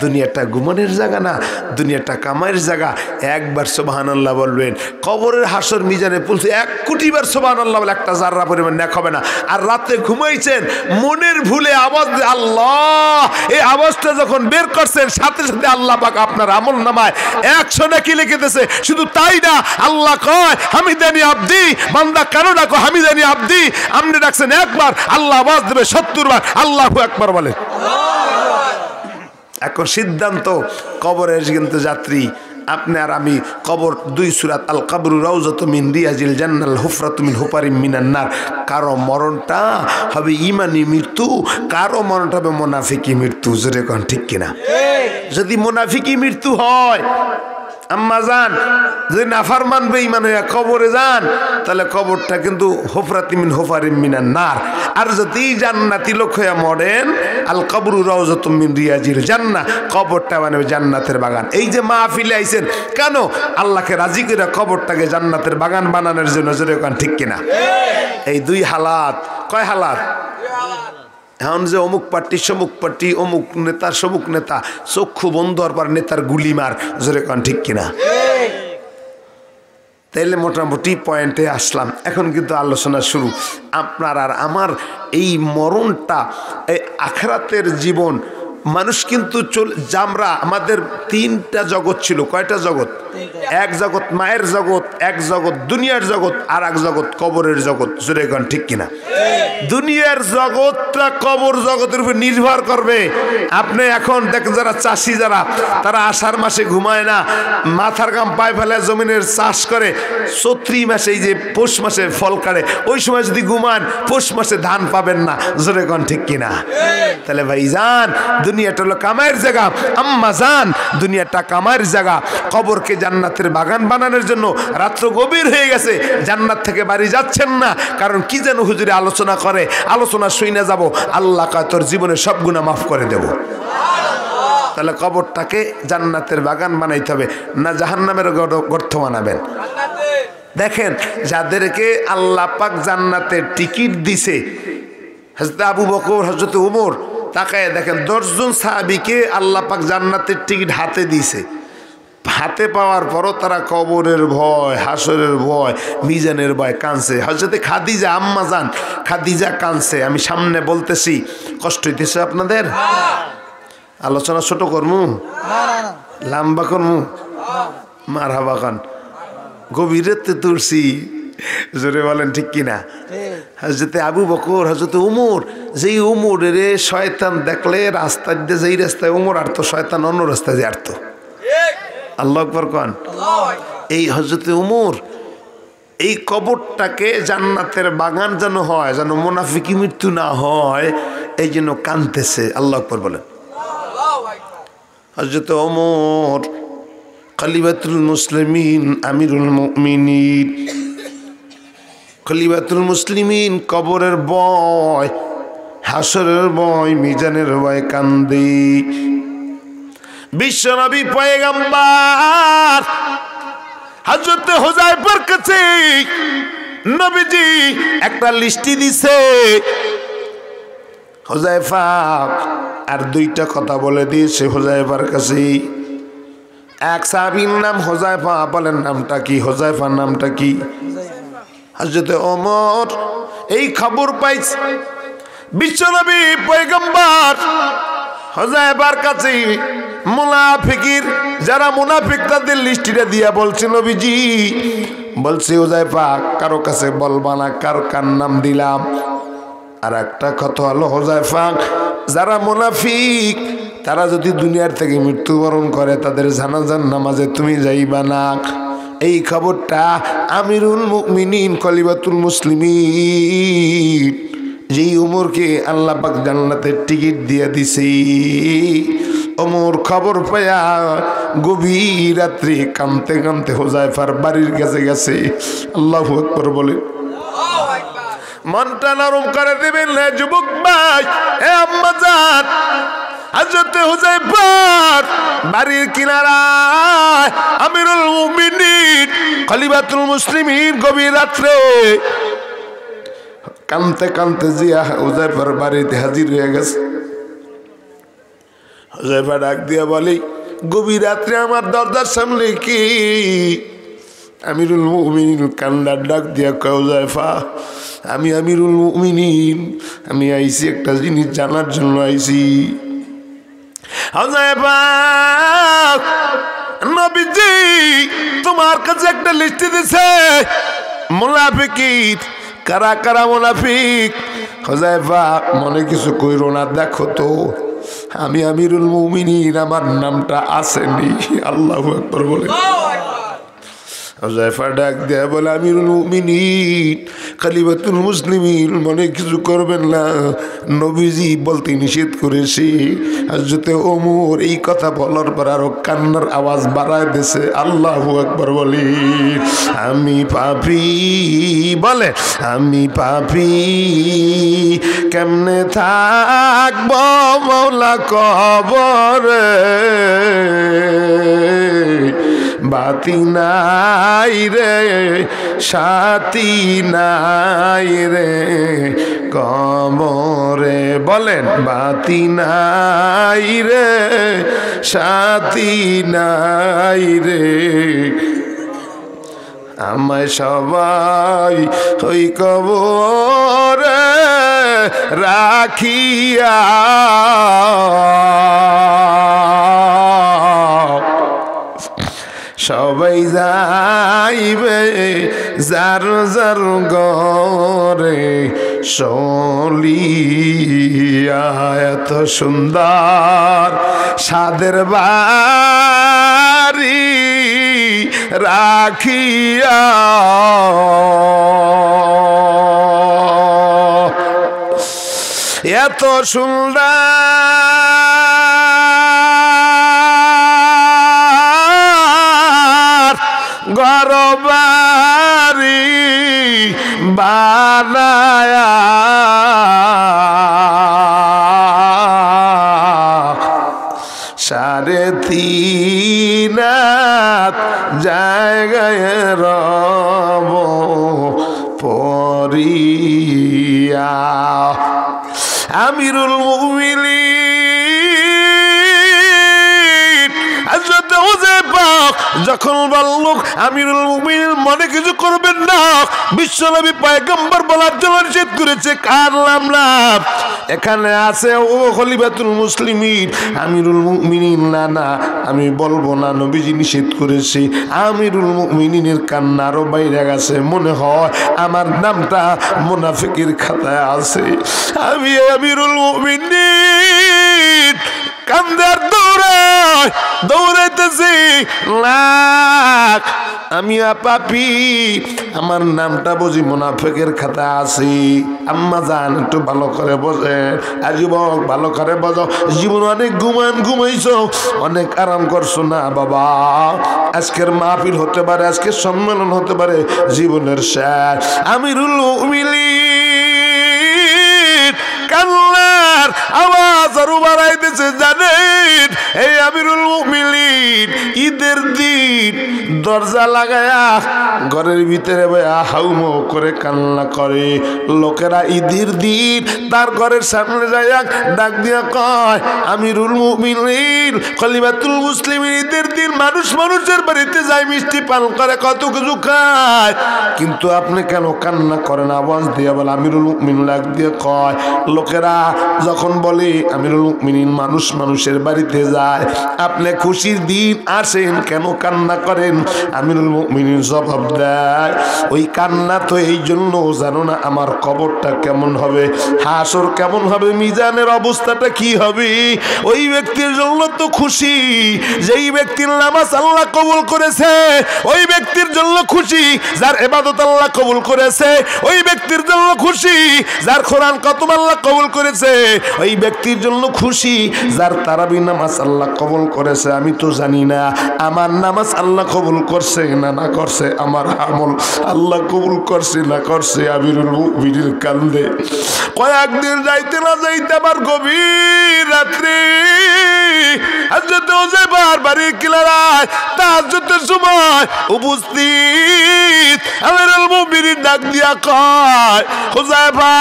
দুনিয়াটা ঘুমানোর জায়গা না, দুনিয়াটা কামাইয়ের জায়গা। একবার সুবহানাল্লাহ বলবেন, কবরের হাসর মিজানে পৌঁছে 1 কোটি বার সুবহানাল্লাহ বলে একটা জাররা পরিমাণ নেক হবে না। আর রাতে ঘুমাইছেন, মনের ভুলে আওয়াজ আল্লাহ, এই আওয়াজটা যখন বের করছেন, সাথে সাথে আল্লাহ পাক আপনার আমল নামায় 100 নেকি লিখে দিয়েছে। শুধু তাই না, আল্লাহ কয় হামিদানি আব্দি, বান্দা কেন ডাকো হামিদানি আব্দি? আপনি ডাকছেন একবার, আল্লাহ আওয়াজ দেবে 70 বার। আল্লাহু আকবার বলে। এখন সিদ্ধান্ত, কবরের কিন্তু যাত্রী আপনি আর আমি। কবর 2 সূরা, আল কবরু রাউযাতুম মিন রিয়াজিল জান্নাহ, হুফরাতুম মিন হুফারিম মিনান নার। কারো মরণটা হবে ইমানি মৃত্যু, কারো মরণটা হবে মুনাফিকি মৃত্যু। জোরে কোন ঠিক কিনা? যদি মুনাফিকি মৃত্যু হয়, আম্মা জান, যদি নাফরমান বেঈমান হয়ে কবরে যান, তাহলে কবরটা কিন্তু হুফরাতুম মিন হুফারিম মিনান নার। আর যদি জান্নাতি লোক হয়ে মরেন, আল কবরু রাউযাতুম মিন রিয়াজিল জান্নাহ, কবরটা মানে জান্নাতের বাগান। এই যে মাহফিলে আইছেন কেন? আল্লাহকে রাজি করে কবরটাকে জান্নাতের বাগান বানানোর জন্য। জোরে কোন ঠিক কিনা? এই 2 হালাত। কয় হালাত? এখন যে অমুক পার্টি সমুক পার্টি, অমুক নেতার সমুক নেতা, চক্ষু বন্ধ হওয়ার পর নেতার গুলি মার। জোরে কোন ঠিক কিনা? তাইলে মোটামুটি পয়েন্টে আসলাম। এখন কিন্তু আলোচনা শুরু। আপনার আর আমার এই মরণটা, এই আখিরাতের জীবন, মানুষ কিন্তু জামরা আমাদের তিনটা জগৎ ছিল। কয়টা জগৎ? এক জগৎ মায়ের জগৎ, এক জগৎ দুনিয়ার জগৎ, আর এক জগৎ কবরের জগৎ। জোরে কোন ঠিক কিনা? দুনিয়ার জগৎটা কবর জগতের উপর নির্ভর করবে। আপনি এখন দেখেন যারা চাষি, যারা তারা আষাঢ় মাসে ঘুমায় না, মাথার গাম পায়ে ফেলে জমিনের চাষ করে, চৈত্রি মাসে এই যে পৌষ মাসে ফল কাটে, ওই সময় যদি ঘুমান পৌষ মাসে ধান পাবেন না। জোরে কোন ঠিক কিনা? তাহলে ভাইজান দুনিয়াটা হলো কামাইয়ের জায়গা, আম্মা জান দুনিয়াটা কামাইয়ের জায়গা। কবরকে জান্নাতের বাগান বানানোর জন্য রাত্র গভীর হয়ে গেছে, জান্নাত থেকে বাড়ি যাচ্ছেন না, কারণ কি যেন হুজুরে আলোচনা করে, আলোচনা শুনে যাব, আল্লাহ কয় তোর জীবনে সব গুনাহ মাফ করে দেব। তাহলে কবরটাকে জান্নাতের বাগান বানাইতে হবে, না জাহান্নামের গর্ত বানাবেন। দেখেন যাদেরকে আল্লাহ পাক জান্নাতের টিকিট দিছে, হযরত আবু বকর, হযরত ওমর, তাকায় দেখেন 10 জন সাহাবীকে আল্লাহ পাক জান্নাতের টিকিট হাতে দিয়েছে। হাতে পাওয়ার পরও তারা কবরের ভয়, হাসরের ভয়, মিজানের ভয় কাঁদছে। হযরত খাদিজা আম্মা জান খাদিজা কাঁদছে। আমি সামনে বলতেছি, কষ্ট হইতেছে আপনাদের? আলোচনা ছোট করমু, লম্বা করমু? মারহাবা খান, গভীরতে তুলছি। জোরে বলেন ঠিক কিনা? হযরত আবু বকর, হযরত ওমর, যেই ওমরের শয়তান দেখলে রাস্তায় দিয়ে, যেই রাস্তায় ওমর আর তো শয়তান অন্য রাস্তায় দিয়ে আরতো। আল্লাহু আকবার কোন। এই হযরত ওমর এই কবরটাকে জান্নাতের বাগান যেন হয়, যেন মুনাফিকি মৃত্যু না হয়, এই জন্য কাঁদতেছে। আল্লাহু আকবার বলেন। হযরত ওমর খলিফাতুল মুসলিমিন, আমিরুল মুমিনিন, খলিফাতুল মুসলিমিন কবরের ভয়, হাসরের ভয়, মিজানের ভয় কান্দে। বিশ্বনবী পয়গম্বর হযরত হুযায়ফার কাছে নবীজি একটা লিস্টি দিছে। হুযায়ফা আর দুইটা কথা বলে দিয়েছে হুযায়ফার কাছে। এক সাহাবীর নাম হুযায়ফা, বলেন নামটা কি? হুযায়ফার নামটা কি? হযরত ওমর এই খবর পাইছে, বিশ্বনবী পয়গম্বর হুযায়ফার কাছে মুনাফিকির যারা মুনাফিক তাদের লিস্টিটা দিয়া বলছে, নবীজি বলছে হুযায়ফা কারো কাছে বলবা না কার কার নাম দিলাম। আর একটা কথা হলো হুযায়ফা, যারা মুনাফিক তারা যদি দুনিয়ার থেকে মৃত্যুবরণ করে তাদের জানাজার নামাজে তুমি যাইবা না। এই খবরটা আমিরুল মুমিনিন খলিফাতুল মুসলিমিন যেই ওমরকে আল্লাহ পাক জান্নাতের টিকিট দিয়ে দিছে, ওমর খবর পায়া গভীর রাত্রে কাঁদতে কাঁদতে হুযায়ফার বাড়ির কাছে গেছে। আল্লাহু আকবার বলে। মনটা নরম করে দেবেন না যুবক ভাই, এ আম্মা জান, হযরত হুযায়ফার বাড়ির কিনারায় আমিরুল মুমিনিন খলিফাতুল মুসলিমিন গভীর রাত্রে কাঁদতে কাঁদতে জিয়া হুযায়ফার বাড়িতে হাজির হয়ে গেছে। হুযায়ফা ডাক দিয়া বলে, গভীর রাত্রে আমার দরজার সামনে কি? আমিরুল মুমিনিন কান্নার ডাক দিয়া কয়, হুযায়ফা আমি আমিরুল মুমিনিন, আমি আইছি একটা জিনিস জানার জন্য আইছি। হুযায়ফা নবীজি তোমার কাছে একটা লিস্ট দিছে মুনাফিক, কারা কারা মুনাফিক। হুযায়ফা মনে কিছু কইরো না, দেখো তো আমি আমিরুল মুমিনিন, আমার নামটা আসেনি। আল্লাহু আকবার বলে। হুযায়ফা ডাক দেয়া বলে, আমিরুল মুমিনিন খলিফাতুল মুসলিমিন মনে কিছু করবেন না, নবীজি বলতে নিষেধ করেছে। হযরত ওমর এই কথা বলার পর আরো কান্নার আওয়াজ বাড়ায় দিয়েছে। আল্লাহু আকবার বলে। আমি পাপী, বলে আমি পাপী, কেমনে থাকব মওলা কবরে, বাতি নাই রে সাথী নাই রে কবরে, বলেন বাতি নাই রে সাথী নাই রে, আমায় সবাই ওই কবরে রাখিয়া সবাই যাইবে যার যার ঘরে চলিয়া। এত সুন্দর সাদের বাড়ি রাখিয়া এত সুন্দর ঘরবাড়ি বানায়া সাড়ে তিন জায়গায় রব পরিয়া। আমিরুল মুমিনিন হযরত হুযায়ফা যখন বলল আমিরুল মুমিনিন মনে কিছু করবেন না, বিশ্বনবী পয়গম্বর বলার জন্য নিষেধ করেছে, কার নাম এখানে আছে ও খলিফাতুল মুসলিমিন আমিরুল মুমিনিন। না না আমি বলবো না, নবীজি নিষেধ করেছে। আমিরুল মুমিনিনের কান্না আরো বাইরে গেছে, মনে হয় আমার নামটা মুনাফিকের খাতায় আছে। আমি আমিরুল মুমিনিন কান্দার দৌড়াইতেছি, আমি পাপি, আমার নামটা বুঝি মুনাফিকের খাতা আছে। আম্মা জান একটু ভালো করে বোঝে, যুবক ভালো করে বোঝো, জীবন অনেক ঘুমাইছো, অনেক আরাম করছো না বাবা। আজকের মাহফিল হতে পারে, আজকের সম্মেলন হতে পারে জীবনের শেষ। আমিরুল মুমিনিন কান্নার আওয়াজ আরো বাড়াইতেছে, জানেন এই আমিরুল মুমিনিন ঈদের দিন দরজা লাগায়া ঘরের ভিতরে হাউমো করে কান্না করে। লোকেরা ঈদের দিন তার ঘরের সামনে যায় ডাক দিয়া কয় আমিরুল মুমিনিন খলিফাতুল মুসলিমিন ঈদের দিন মানুষের বাড়িতে যায়, মিষ্টি পান করে, কত কিছু খায়, কিন্তু আপনি কেন কান্না করেন? আওয়াজ দিয়া বলে আমিরুল মুমিনিন ডাক দিয়ে কয়, লোকেরা যখন বলে আমিরুল মুমিনিন মানুষের বাড়িতে যায়, আপনি খুশির দিন আসেন, কেন কান্না করেন? আমিরুল মুমিনিন জবাব দেয়, ওই কান্না তো এই জন্য জানো না আমার কবরটা কেমন হবে, হাসর কেমন হবে, মিজানের অবস্থাটা কি হবে। ওই ব্যক্তির জন্য তো খুশি যেই ব্যক্তির নামাজ আল্লাহ কবুল করেছে, ওই ব্যক্তির জন্য খুশি যার ইবাদত আল্লাহ কবুল করেছে, ওই ব্যক্তির জন্য খুশি যার কোরআন খতম আল্লাহ কবুল করেছে, ওই ব্যক্তির জন্য খুশি যার তারাবি নামাজ আল্লাহ কবুল করেছে। আমি তো জানি না আমার নামাজ আল্লাহ কবুল করছে না করছে, আমার আমল আল্লাহ কবুল করছে না করছে। আমিরুল মুমিনিন কান্দে। কয়েকদিন যাইতে না যাইতে আবার গভীর রাত্রি হযরত হুযায়ফার বাড়ির কিনারায় তাহাজ্জুদের সময় উপস্থিত আমিরুল মুমিনিন ডাক দিয়া কয় হুযায়ফা,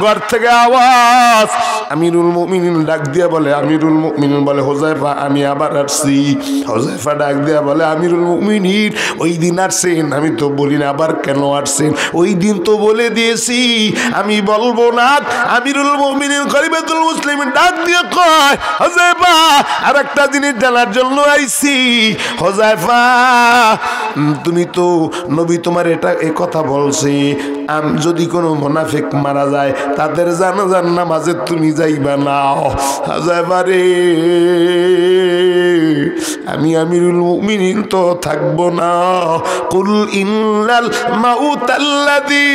ঘর থেকে আওয়াজ। আমিরুল মুমিনিন ডাক দিয়া বলে, আমিরুল মুমিনিন বলে হুযায়ফা আমি আবার আসছি। হুযায়ফা ডাক দিয়া বলে আমিরুল মুমিনিন ওই দিন আসছেন, আমি তো বলি না আবার কেন আসছেন? ওই দিন তো বলে দিয়েছি আমি বলবো না। আমিরুল মুমিনিন খলিফাতুল মুসলিমিন ডাক দিয়ে কয় হুযায়ফা আর একটা জিনিস জানার জন্য আইছি। হুযায়ফা তুমি তো নবী তোমার এই কথা বলছে, যদি কোনো মুনাফিক মারা যায় তাদের জানাজার নামাজে তুমি যাইবা না। হুযায়ফা রে আমি আমিরুল মুমিনিন তো থাকবো না। কুল ইন্নাল মাউতাল্লাযী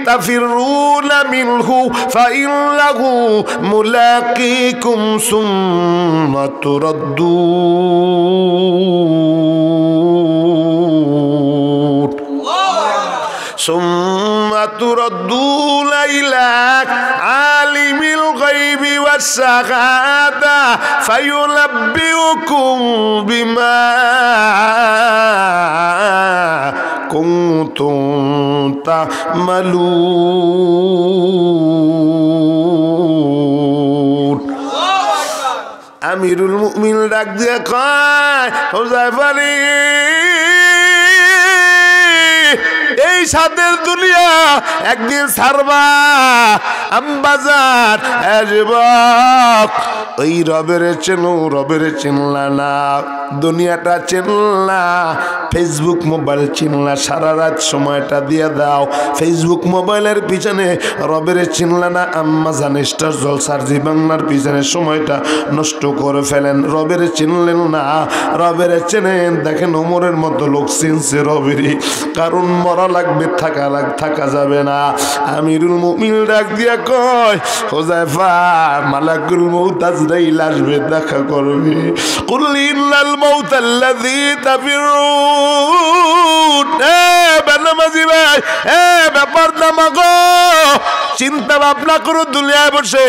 তাফিরুনা মিনহু ফাইন্নাহু মুলাকীকুম সুম্মা তুরাদ্দুনা ইলা আলিমিল গায়বি ওয়াস শাহাদা ফায়ুনাব্বিউকুম বিমা কুনতুম তা'মালুন। আমিরুল মুমিনিন ডাক দিয়ে কয় হুযায়ফা রে এই সাদের দুনিয়া একদিন ছাড়বা আম্বাজান যুবক ওই রবের চেনো রবের চিনলা না দুনিয়াটা চিনলা ফেসবুক মোবাইল চিনলা সারা রাত সময়টা দিয়ে দাও ফেসবুক মোবাইলের পিছনে রবের চিনলা না আম্মাজান স্টার জলসার জি বাংলার পিছনে সময়টা নষ্ট করে ফেলেন রবের চিনলেন না রবের চেনেন দেখেন ওমরের মতো লোক চিনছে রবেরই কারণ মরা লাগবে থাকা যাবে না আমিরুল মুমিন ডাক দিয়া কয় হুযায়ফা মালাকুল মউত আজরাইল আসবে দেখা করবে কুল ইন্নাল মাউতাল্লাযী তাফিরুন বেনামাজি ভাই ব্যাপার নামাগো চিন্তা ভাবনা করো দুনিয়ায় বসে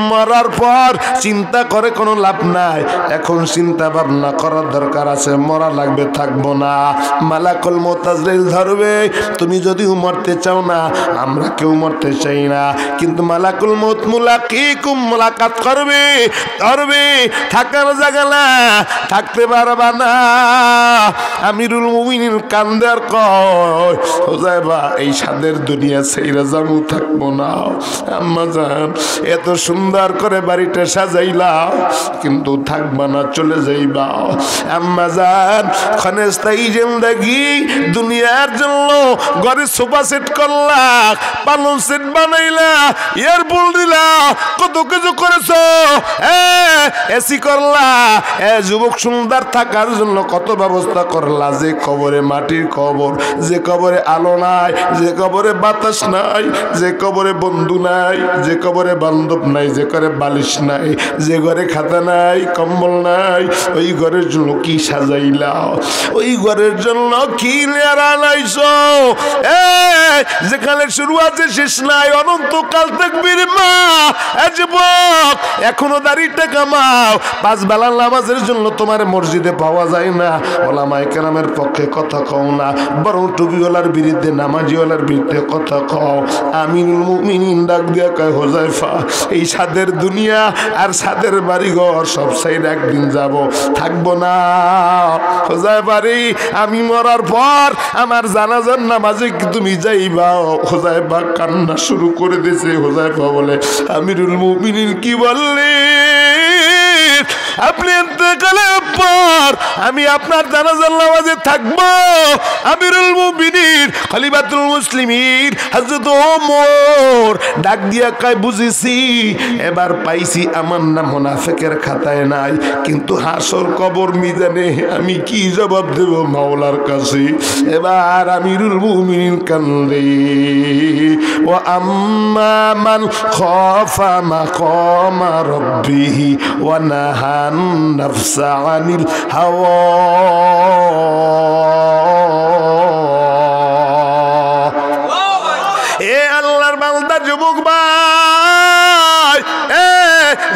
মরার পর চিন্তা করে কোনো লাভ নাই এখন চিন্তা ভাবনা করার দরকার আছে মরা লাগবে থাকবো না মালাকুল মউত আজরাইল ধরবে তুমি যদিও মরতে চাও না আমরা কেউ মরতে চাই না কিন্তু মালাকুল মউত মুলাকিকুম মুলাকাত করবে থাকার জায়গা না থাকতে পারবা না আমিরুল মুমিনিন কান্দে আর কয় হুযায়ফা এই সাদের দুনিয়া ছেইরা যামু থাকবো না আম্মা জান এত সুন্দর করে বাড়িটা সাজাইলাও কিন্তু থাকবা না চলে যাইবা আম্মা জান ক্ষণস্থায়ী জিন্দেগি দুনিয়ার জন্য ঘরে সোফা সেট করলা পালন সেট বানাইলা এয়ারপুল দিলা কত কিছু করেছো এসি করলা যুবক সুন্দর থাকার জন্য কত ব্যবস্থা করলা যে কবরে মাটির কবর যে কবরে আলো নাই যে কবরে বাতাস নাই যে কবরে বন্ধু নাই যে কবরে বান্ধব নাই যে করে বালিশ নাই যে ঘরে খাতা নাই কম্বল নাই ওই ঘরের জন্য কি সাজাইলা ওই ঘরের জন্য কি লেরা নাইছো যেখানে শুরু আছে শেষ নাই অনন্তকাল তাকবীর মা যুবক এখনো দাড়িটা কামাও পাঁচ বেলার নামাজের জন্য তোমার মসজিদে পাওয়া যায় না ওলামায়ে কেরামের পক্ষে কথা কও না বরং টুপিওয়ালার বিরুদ্ধে নামাজিওয়ালার বিরুদ্ধে কথা কও আমিরুল মুমিনিন ডাক দিয়া কয় হুযায়ফা এই সাদের দুনিয়া আর সাদের বাড়িঘর সব সাইড একদিন যাব থাকবো না হুযায়ফা রে আমি মরার পর আমার জানাজার নামাজে কি তুমি যাইবা হুযায়ফা কান্না শুরু করে দিয়েছে হুযায়ফা বলে আমিরুল মুমিনিন কি বললেন আপনি ইন্তেকালের পর আমি আপনার জানাজার নামাজে থাকবো আমিরুল মুমিনিন খলিফাতুল মুসলিমিন হযরত ওমর ডাক দিয়া কয় বুঝেছি এবার পাইছি আমার নাম মুনাফিকের খাতায় নাই কিন্তু হাসর কবর মিজানে আমি কি জবাব দেব মাওলার কাছে এবার আমিরুল মুমিনিন কান্দে ওয়া আম্মা মান খাফা মাকামা রাব্বিহি ওয়া নাহান নাফসা আনিল হাওয়া আল্লাহর বান্দা যুবক ভাই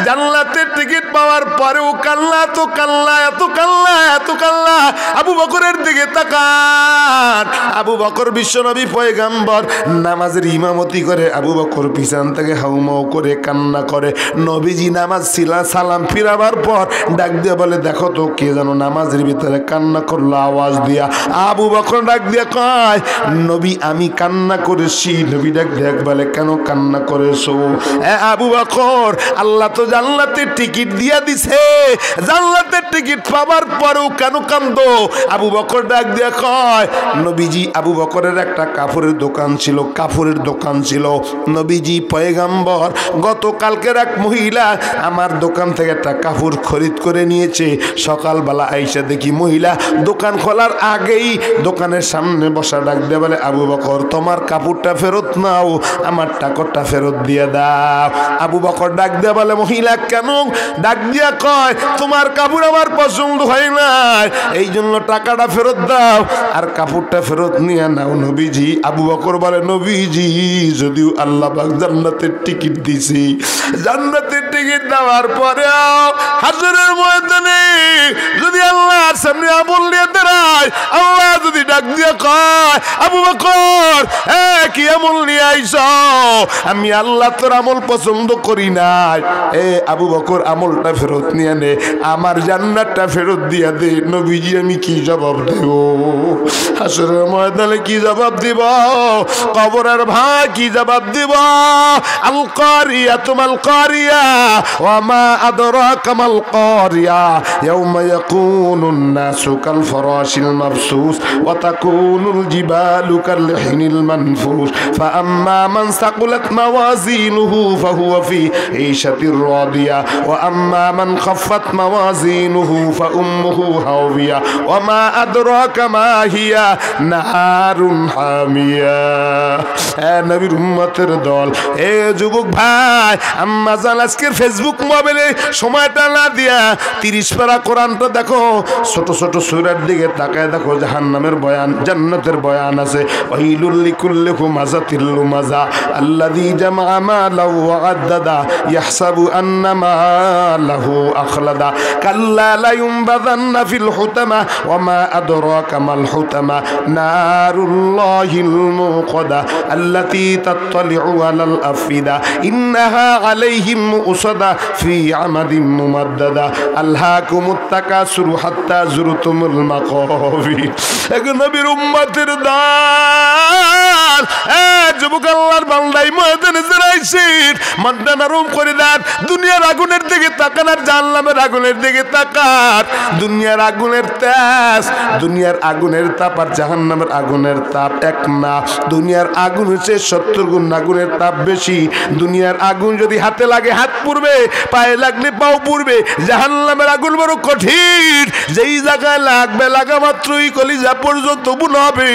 জান্নাতের টিকিট পাওয়ার পরেও কাল্লা তো কাল্লা এত কাল্লা এত কাল্লা আবু বকরের দিকে তাকান আবু বকর বিশ্বনবী পয়গম্বর নামাজের ইমামতি করে আবু বকর পিছন থেকে হাউমাউ করে কান্না করে নবীজি নামাজ ছিলা সালাম ফিরাবার পর ডাক দিয়ে বলে দেখো তো কে যেন নামাজের ভিতরে কান্না করলো আওয়াজ দিয়া আবু বকর ডাক দিয়ে কয় নবী আমি কান্না করেছি নবী ডাক দিয়ে বলে কেন কান্না করেছো আবু বকর আল্লাহ তো জান্নাতের টিকিট দিয়া দিছে জান্নাতের টিকিট পাবার পরেও কেন কান্দো আবু বকর ডাক দিয়া কয় নবীজি আবু বকরের একটা কাপড়ের দোকান ছিল নবীজি পয়গম্বর গতকালকের এক মহিলা আমার দোকান থেকে একটা কাপড় খরিদ করে নিয়েছে সকালবেলা আইসা দেখি মহিলা দোকান খোলার আগেই দোকানের সামনে বসা ডাক দিয়ে বলে আবু বকর তোমার কাপড়টা ফেরত নাও আমার টাকাটা ফেরত দিয়ে দাও আবু বকর ডাক দিয়ে বলে মহিলা কেন ডাক দিয়া কয় তোমার কাপড় আমার পছন্দ হয় না এই জন্য টাকাটা ফেরত দাও আর কাপড়টা ফেরত নিয়ে নাও নবীজি আবু বকর বলে নবীজি যদিও আল্লাহ পাক জান্নাতের টিকিট দিছি জান্নাতের টিকিট দেওয়ার পরে হাসরের ময়দানে যদি আল্লাহর সামনে আমল নিয়ে দাঁড়ায় আল্লাহ যদি ডাক দিয়ে কয় আবু বকর কি আমল নিয়ে আইছো? আমি আল্লাহ তোর আমল পছন্দ করি নাই। আবু বকর আমলটা ফেরত নিয়ে নে, আমার জান্নাতটা ফেরত দিয়া দে। নবীজি আমি কি জবাব দেব? হাসরের ময়দানে কি জবাব দিব? কবরের ভাই কি জবাব দিব? আল কারিয়া তুমাল কারিয়া ওয়া মা আদরাকা মাল কারিয়া ইয়াউমা ইয়াকুনুন নাসু কাল ফরাশিল মাবসুস ওয়া তাকুনুল জিবালু কাল হিনিল মানফুস ফাআম্মা মান সাকুলাত মাওয়াজিনুহু ফাহুয়া ফি ঈশাতির রাদিয়া ওয়া আম্মা মান খাফফাত মাওয়াজিনুহু ফাউম্মুহু হাওিয়া ওয়া মা আদরাকা মা হিয়া নারুন হামিয়া। নবীর উম্মতের দল, যুবক ভাই, আম্মা জান আজকের ফেসবুক মোবাইলে সময়টা না দিয়া 30 পারা কোরআনটা দেখো, ছোট ছোট সূরার দিকে তাকায় দেখো জাহান্নামের বয়ান, জান্নাতের বয়ান আছে। ওয়াইলুল লিকুল্লি হুমাযাতিল লুমাযা আল্লাযী জামআ মালাহু ওয়া আদ্দাদা ইয়াহসাবু আন্না মালাহু আখলাদা কাল্লা লা ইউনবাযান্না ফিল হুতামা ওয়া মা আদরাকা মাল হুতামা নারুল্লাহিল মুকাদা আল্লাতী তাত্তালিউ আলাল আফিদা ইন্নাহা আলাইহিম মুসাদা ফি আমাদিম মুমাদ্দাদা আলহাকুমুত তাকাসুরু হাত্তা যুরতুমুল মাকাবির। নবীর উম্মতের দল, যুবক আল্লাহর বান্দাই ময়দানে দাঁড়াইছেন, মনটা নরম করে দেন। দুনিয়ার আগুনের দিকে তাকান আর জাহান্নামের আগুনের দিকে তাকান। দুনিয়ার আগুনের তেজ, দুনিয়ার আগুনের তাপ আর জাহান্নামের আগুনের তাপ এক না। দুনিয়ার আগুন হচ্ছে 70 গুণ আগুনের তাপ বেশি। দুনিয়ার আগুন যদি হাতে লাগে হাত পুড়বে, পায়ে লাগলে পাও পুড়বে। জাহান্নামের আগুন বড় কঠিন, যেই জায়গায় লাগবে লাগা মাত্রই কলিজা পর্যন্ত বুনা হবে।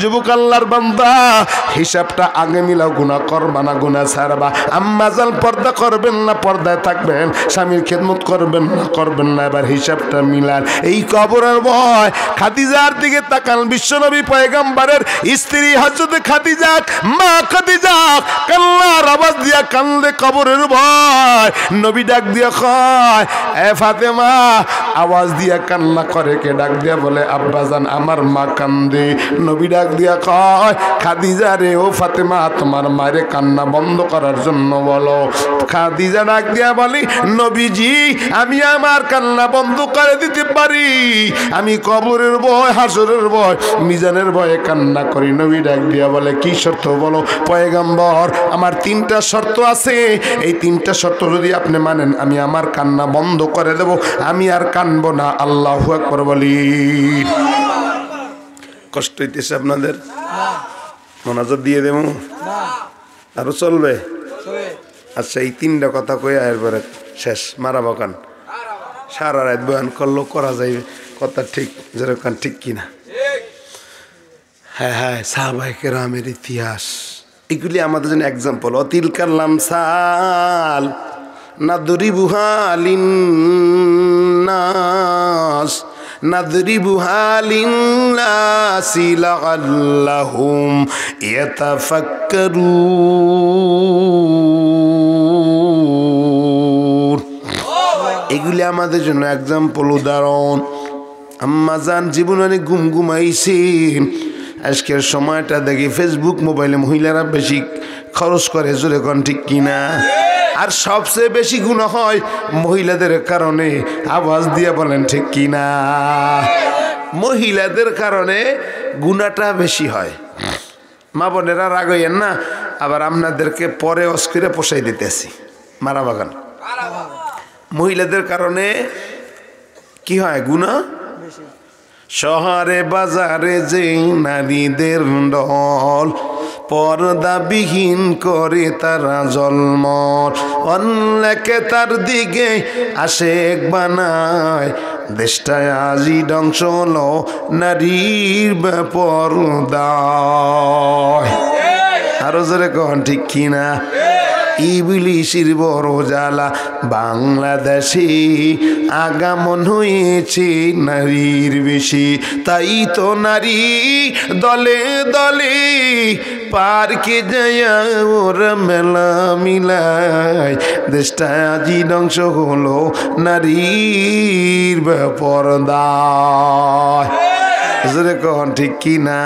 যুবক আল্লাহর বান্দা, হিসাবটা আগে মিলাও, গুনাহ করবা না, গুনাহ ছাড়বা। আম্মা জান পর্দা করবেন না, পর্দায় থাকবেন। স্বামীর খেদমত করবেন না, করবেন না। এবার হিসাবটা মিলান। এই কবরের ভয়, খাদিজার দিকে তাকান। বিশ্বনবী পয়গম্বরের স্ত্রী হযরত খাদিজা, মা খাদিজা কান্নার আওয়াজ দিয়া কান্দে কবরের ভয়। নবী ডাক দিয়া কয় এ ফাতেমা, আওয়াজ দিয়া কান্না করে কে? ডাক দিয়া বলে আব্বাজান আমার মা কান্দে। নবী ডাক দিয়া কয় খাদিজা রে, ও ফাতেমা তোমার মায়ের কান্না বন্ধ করার জন্য বলো। খাদিজা ডাক দিয়া বলি নবীজি আমি আমার কান্না বন্ধ করে দিতে পারি, আমি কবরের ভয়, হাসরের ভয়, মিজানের ভয়ে কান্না করি। নবী ডাক দিয়া বলে কি শর্ত বলো? পয়গম্বর আমার 3টা শর্ত আছে, এই 3টা শর্ত যদি আপনি মানেন আমি আমার কান্না বন্ধ করে দেব, আমি আর কানবো না। আল্লাহু আকবার বলি। কষ্ট হইতেছে আপনাদের? মোনাজাত দিয়ে দেব আরো চলবে? আচ্ছা এই 3টা কথা কয়ে এরপরে শেষ। মারা বকান সারা রাত বয়ান করলেও করা যাইবে, কথা ঠিক যেরকম ঠিক কিনা? হ্যাঁ হ্যাঁ, সাহাবায়ে কেরামের ইতিহাস এগুলি আমাদের জন্য এক্সাম্পল। অতিল কাল্লাম সাল নাদরিবুহা লিন্নাস নাদরিবুহা লিন্নাসি লাআল্লাহুম ইয়াতাফাক্কারুন। এগুলি আমাদের জন্য এক্সাম্পল, উদাহরণ। আম্মা জান জীবনে অনেক ঘুমাইছেন। আজকের সময়টা দেখি ফেসবুক মোবাইলে মহিলারা বেশি খরচ করে, জোরে কোন ঠিক কিনা? আর সবচেয়ে বেশি গুনাহ হয় মহিলাদের কারণে। আওয়াজ দিয়ে বলেন ঠিক কিনা? মহিলাদের কারণে গুনাহটা বেশি হয়। মা বোনেরা রাগ হইয়েন না, আবার আপনাদেরকে পরে অস্কিরে পোষাই দিতেছি। মারা বাগান মহিলাদের কারণে কি হয় গুনাহ? শহরে বাজারে যে নারীদের দল পর্দাবিহীন করে তারা জলমল, অন্যকে তার দিকে আশেক বানায়। দেশটায় আজি ধ্বংস হলো নারীর বেপরদায়। আরো জোরে কন ঠিক কিনা? ইবলিসের বড় জ্বালা বাংলাদেশে আগমন হয়েছে নারীর বেশি। তাই তো নারী দলে দলে পার্কে যায় ওরা মেলা মিলায়। দেশটা আজি ধ্বংস হলো নারীর বেপরদায়। জোরে কখন ঠিক কি না?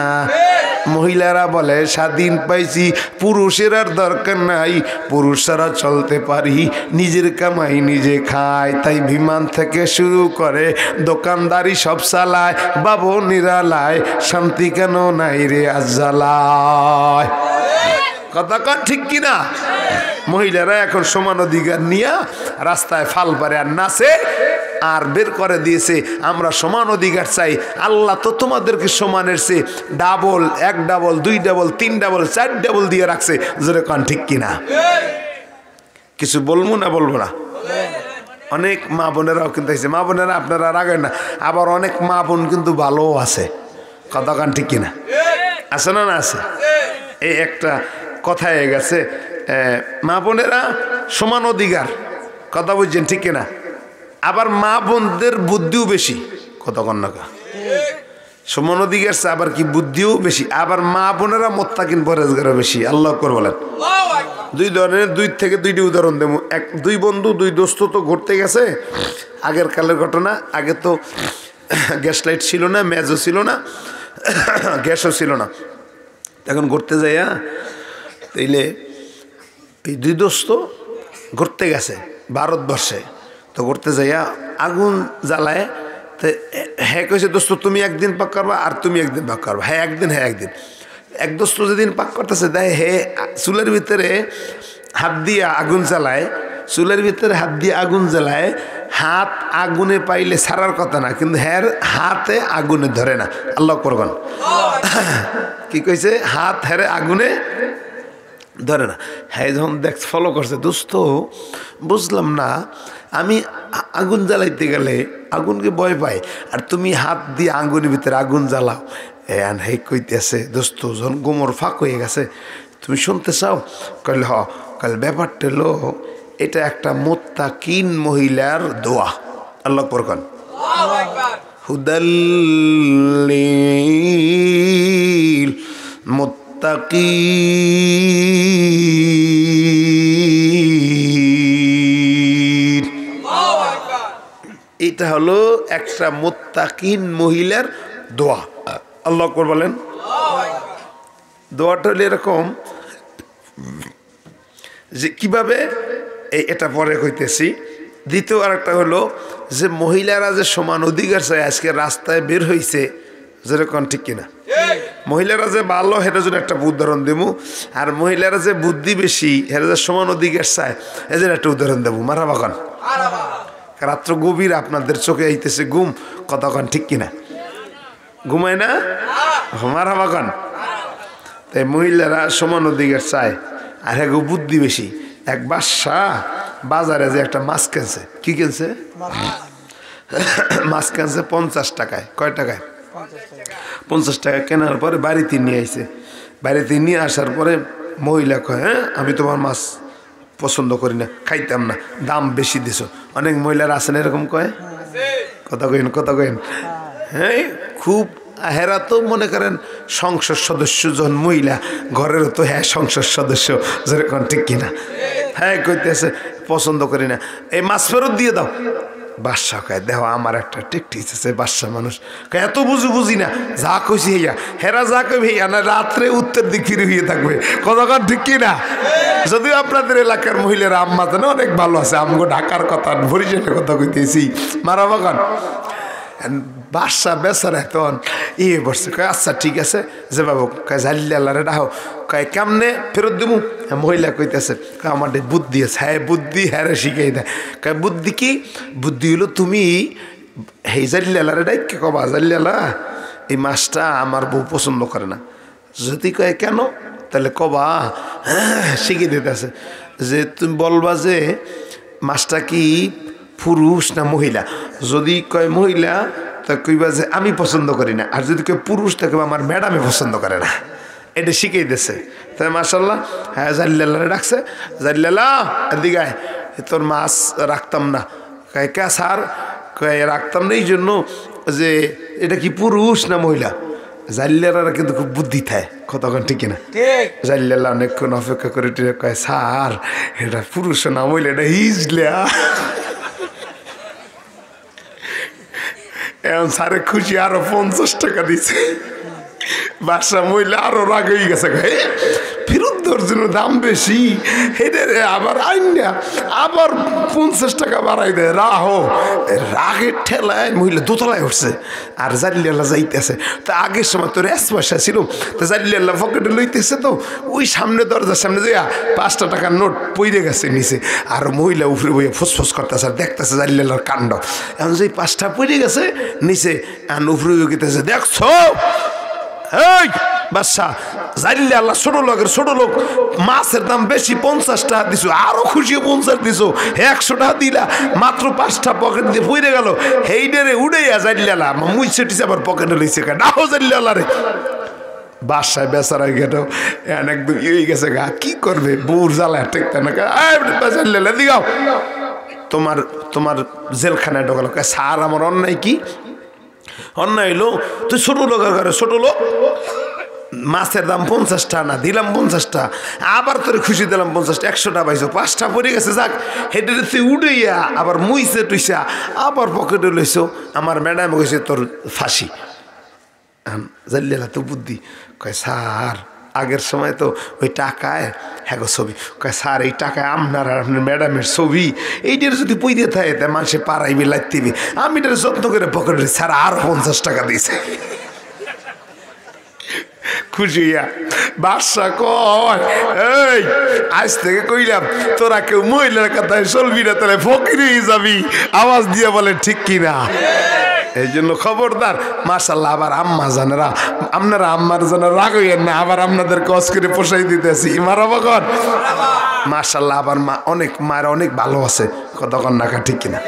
মহিলারা বলে স্বাধীন পাইছি, পুরুষের আর দরকার নাই, পুরুষরা চলতে পারি, নিজের কামাই নিজে খায়। তাই বিমান থেকে শুরু করে দোকানদারি সব চালায়, বাবু নিরালায়, শান্তি কেন নাই রে আজ্জালায়। কথা কন ঠিক কিনা? মহিলারা এখন সমান অধিকার নিয়ে রাস্তায় ফাল পারে আর নাচে আর বের করে দিয়েছে আমরা সমান অধিকার চাই। আল্লাহ তো তোমাদেরকে সমানের চেয়ে double, 1 double 2 double 3 double 4 double দিয়ে রাখছে। জোরে কন ঠিক কিনা? কিছু বলবো না বলবো না? অনেক মা বোনেরাও কিন্তু আছে, মা বোনেরা আপনারা রাখেন না, আবার অনেক মা বোন কিন্তু ভালোও আছে। কথা কন ঠিক কিনা? আছে না? না আছে। এই একটা কথা হয়ে গেছে, মা বোনেরা সমান অধিকার, কথা বুঝছেন ঠিক কিনা? আবার মা বোনদের বুদ্ধিও বেশি, কথা কন না? সমান অধিকার আবার কি বুদ্ধিও বেশি, আবার মা বোনেরা মোত্তাকিন পরেজগারও বেশি। আল্লাহ আকবার বলেন। 2 ধরনের, 2 থেকে 2টি উদাহরণ দেব। 2 বন্ধু 2 দোস্ত তো ঘুরতে গেছে, আগের কালের ঘটনা। আগে তো গ্যাস লাইট ছিল না, মেজও ছিল না, গ্যাসও ছিল না। এখন ঘুরতে যাইয়া তাইলে এই 2 দোস্ত ঘুরতে গেছে ভারতবর্ষে। তো ঘুরতে যাইয়া আগুন জ্বালায়, তো হ্যাঁ কইছে দোস্ত তুমি একদিন পাক করবা আর তুমি একদিন পাক করবা। হ্যাঁ একদিন, হ্যাঁ একদিন। এক দোস্ত যেদিন পাক করতেছে দেয় হে চুলের ভিতরে হাত দিয়ে আগুন জ্বালায়, চুলের ভিতরে হাত দিয়ে আগুন জ্বালায়, হাত আগুনে পাইলে ছাড়ার কথা না, কিন্তু হ্যাঁ হাতে আগুনে ধরে না। আল্লাহ করবেন কি কইছে? হাত হেরে আগুনে ধরে না। হ্যাঁ যখন দেখ ফলো করছে, দোস্ত বুঝলাম না, আমি আগুন জ্বালাইতে গেলে আগুনকে ভয় পাই, আর তুমি হাত দিয়ে আগুনের ভিতরে আগুন জ্বালাও। হে কইতেছে দোস্ত যখন গোমর ফাঁক হয়ে গেছে, তুমি শুনতে চাও? কইলে হ। কইলে ব্যাপারটা হলো এটা একটা মুত্তাকিন মহিলার দোয়া। আল্লাহ করবেন। হুদাল্লিল মুত্তাকিন, এটা হলো একটা মুত্তাকিন মহিলার দোয়া। আল্লাহ আকবার বলেন। দোয়াটা হলো এরকম যে কিভাবে, এটা পরে কইতেছি। দ্বিতীয় আরেকটা হলো যে মহিলারা যে সমান অধিকার চায়, আজকে রাস্তায় বের হয়েছে, যেরকম ঠিক কিনা? মহিলারা যে ভালো সেটার জন্য একটা উদাহরণ দেবো, আর মহিলারা যে বুদ্ধি বেশি সেটা যে সমান অধিকার চায় এই জন্য একটা উদাহরণ দেবো। মারহাবা খান। রাত্র গভীর, আপনাদের চোখে আইতেছে ঘুম, কতক্ষণ ঠিক কিনা? ঘুমায় না? মারহাবা খান। তাই মহিলারা সমান অধিকার চায়, আর হ্যাঁ বুদ্ধি বেশি। এক বাদশাহ বাজারে যে একটা মাছ কিনছে। কি কিনছে? মাছ কিনছে 50 টাকায়। কয় টাকায়? 50 টাকা। কেনার পরে বাড়িতে নিয়ে আইছে। বাড়িতে নিয়ে আসার পরে মহিলা কয়, হ্যাঁ আমি তোমার মাছ পছন্দ করি না, খাইতাম না, দাম বেশি দিছো। অনেক মহিলারা আছেন এরকম কয়। কথা কইন, কথা কইন। হ্যাঁ খুব হেরা তো মনে করেন সংসদ সদস্য, যখন মহিলা ঘরেরও তো হ্যাঁ সংসদ সদস্য, যেরকম ঠিক কিনা? হ্যাঁ কইতেছে পছন্দ করি না, এই মাছ ফেরত দিয়ে দাও। বাদশা কয় দেখো আমার একটা টিকটিক আছে, বাদশা মানুষ কয় এত বুঝি না, যা কইছি হইয়া হেরা যা কই হইয়া না, রাত্রে উত্তর দিক ফিরে হইয়ে থাকবে। কতক্ষণ ঠিক কিনা? যদিও আপনাদের এলাকার মহিলারা আম্মা তো অনেক ভালো আছে, আমগো ঢাকার কথা বরিশালের কথা কইতেছি। মারা বাগান বাদশা বেচারা তখন ইয়ে বসছে, কয় আচ্ছা ঠিক আছে যে বাবু, কয় জাল্লারে ডাহো। কয় কেমনে ফেরত দেবো? মহিলা কইতেছে আমার বুদ্ধি আছে। হ্যাঁ বুদ্ধি হ্যাঁ শিখাই দেয়। কয় বুদ্ধি কি? বুদ্ধি হলো তুমি এই জাল্লারে ডাইকে কবা, জাল্লা এই মাছটা আমার বউ পছন্দ করে না। যদি কয় কেন, তাহলে কবা শিখিয়ে দিতেছে যে তুমি বলবা যে মাছটা কি পুরুষ না মহিলা। যদি কয় মহিলা তা কইবা যে আমি পছন্দ করি না, আর যদি কয় পুরুষ তা কইবা আমার ম্যাডামে পছন্দ করে না। এটা শিখিয়ে দিচ্ছে। তাই মাশাল্লাহ হ্যাঁ জাল্লারে ডাকছে, জাল্লা এদিকে তোর মাছ রাখতাম না। কয় কে স্যার? কয় রাখতাম না এই জন্য যে এটা কি পুরুষ না মহিলা। জাল্লারা কিন্তু খুব বুদ্ধি থাকে, কতক্ষণ ঠিক কিনা? জাল্লা অনেকক্ষণ অপেক্ষা করে কয় স্যার এটা পুরুষ না মহিলা, এটা হিজলা। এখন স্যারে খুশি আরো 50 টাকা দিছে বাসা মহিলা আরো রাগ হয়ে গেছে ফেরত দেওয়ার জন্য দাম বেশি হেঁটে আবার আইন না আবার 50 টাকা বাড়াই দেয় রাগের ঠেলায় মহিলা দোতলায় উঠছে আর জাল্লিয়াল্লাহ যাইতেছে তা আগের সময় তো রেস পয়সা ছিল তো জাল্লিয়াল্লাহ পকেটে লইতেছে তো ওই সামনে দরজার সামনে যাইয়া 5 টাকার নোট পইরে গেছে নিচে আর মহিলা উপরে বইয়ে ফুসফুস করতেছে আর দেখতেছে জাল্লিয়াল্লাহর কাণ্ড এখন যে 5টা পইরে গেছে নিচে আর উপরে গেতেছে দেখছো এই বাদশা জাইলে আল্লাহ ছোট লোকের ছোট লোক মাছের দাম বেশি 50 টাকা দিছো আরো খুশি 50 দিছো 100 টাকা দিলা মাত্র 5টা পকেট দিয়ে পড়ে গেল হেইডারে উড়াইয়া জাইলে আল্লাহ মুইছে টিছে আবার পকেটে লইছে নাও জাইলে আল্লাহ রে বাসায় বেচারা গেল একদম ইয়ে গেছে গা কি করবে বুর জ্বালা টেকতে না জাইলে দিগাও তোমার তোমার জেলখানায় ঢোকালো স্যার আমার অন্যায় কি অন্যায় হইলো তুই ছোট লোকের ঘরে ছোট লোক মাছের দাম 50 টাকা না দিলাম 50 টাকা আবার তোর খুশি দিলাম 50 টাকা 100 টাকা পাইছো 5টা পড়ে গেছে যাক হেঁটে তুই উড়াইয়া আবার মুইছে টুইসা আবার পকেটে লইছো আমার ম্যাডাম কইছে তোর ফাঁসি জাল্লিয়াল্লাহ তো বুদ্ধি কয় স্যার আগের সময় তো ওই টাকায় হ্যাঁ গো ছবি কয় স্যার এই টাকায় আপনার আর আপনার ম্যাডামের ছবি এইটার যদি পই দিয়ে থাকে তা মানুষে পাড়াইবে লাগতেবি আমি এটার যত্ন করে পকেটে স্যার আরো 50 টাকা দিয়েছে খুশি হইয়া বাদশা কয় এই আজ থেকে কইলাম তোরা কেউ মহিলার কথায় চলবি না তাহলে ফকির হয়ে যাবি আওয়াজ দিয়ে বলে ঠিক কিনা এই জন্য খবরদার মাশাআল্লাহ আবার আম্মা জানেরা আপনারা আম্মার জন্য রাগ হইয়েন না আবার আপনাদের কস করে পোষাই দিতেছি মারাবা কর মাশাআল্লাহ আবার মা অনেক মায়ের অনেক ভালো আছে কতক্ষণ নাকা ঠিক কিনা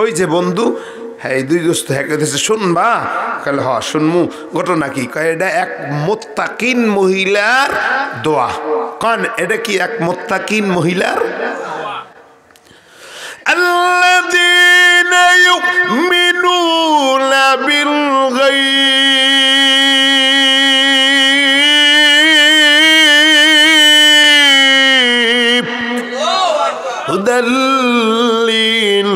ওই যে বন্ধু হ্যাঁ এই দুই দোস্ত হ্যাঁ কইতেছে শুনবা কালে হ শুনমু ঘটনা কি কয় এটা এক মুত্তাকিন মহিলার দোয়া কন এটা কি এক মুত্তাকিন মহিলার আল্লাযীনা ইউমিনুনা বিল গায়ব হুদাল লিল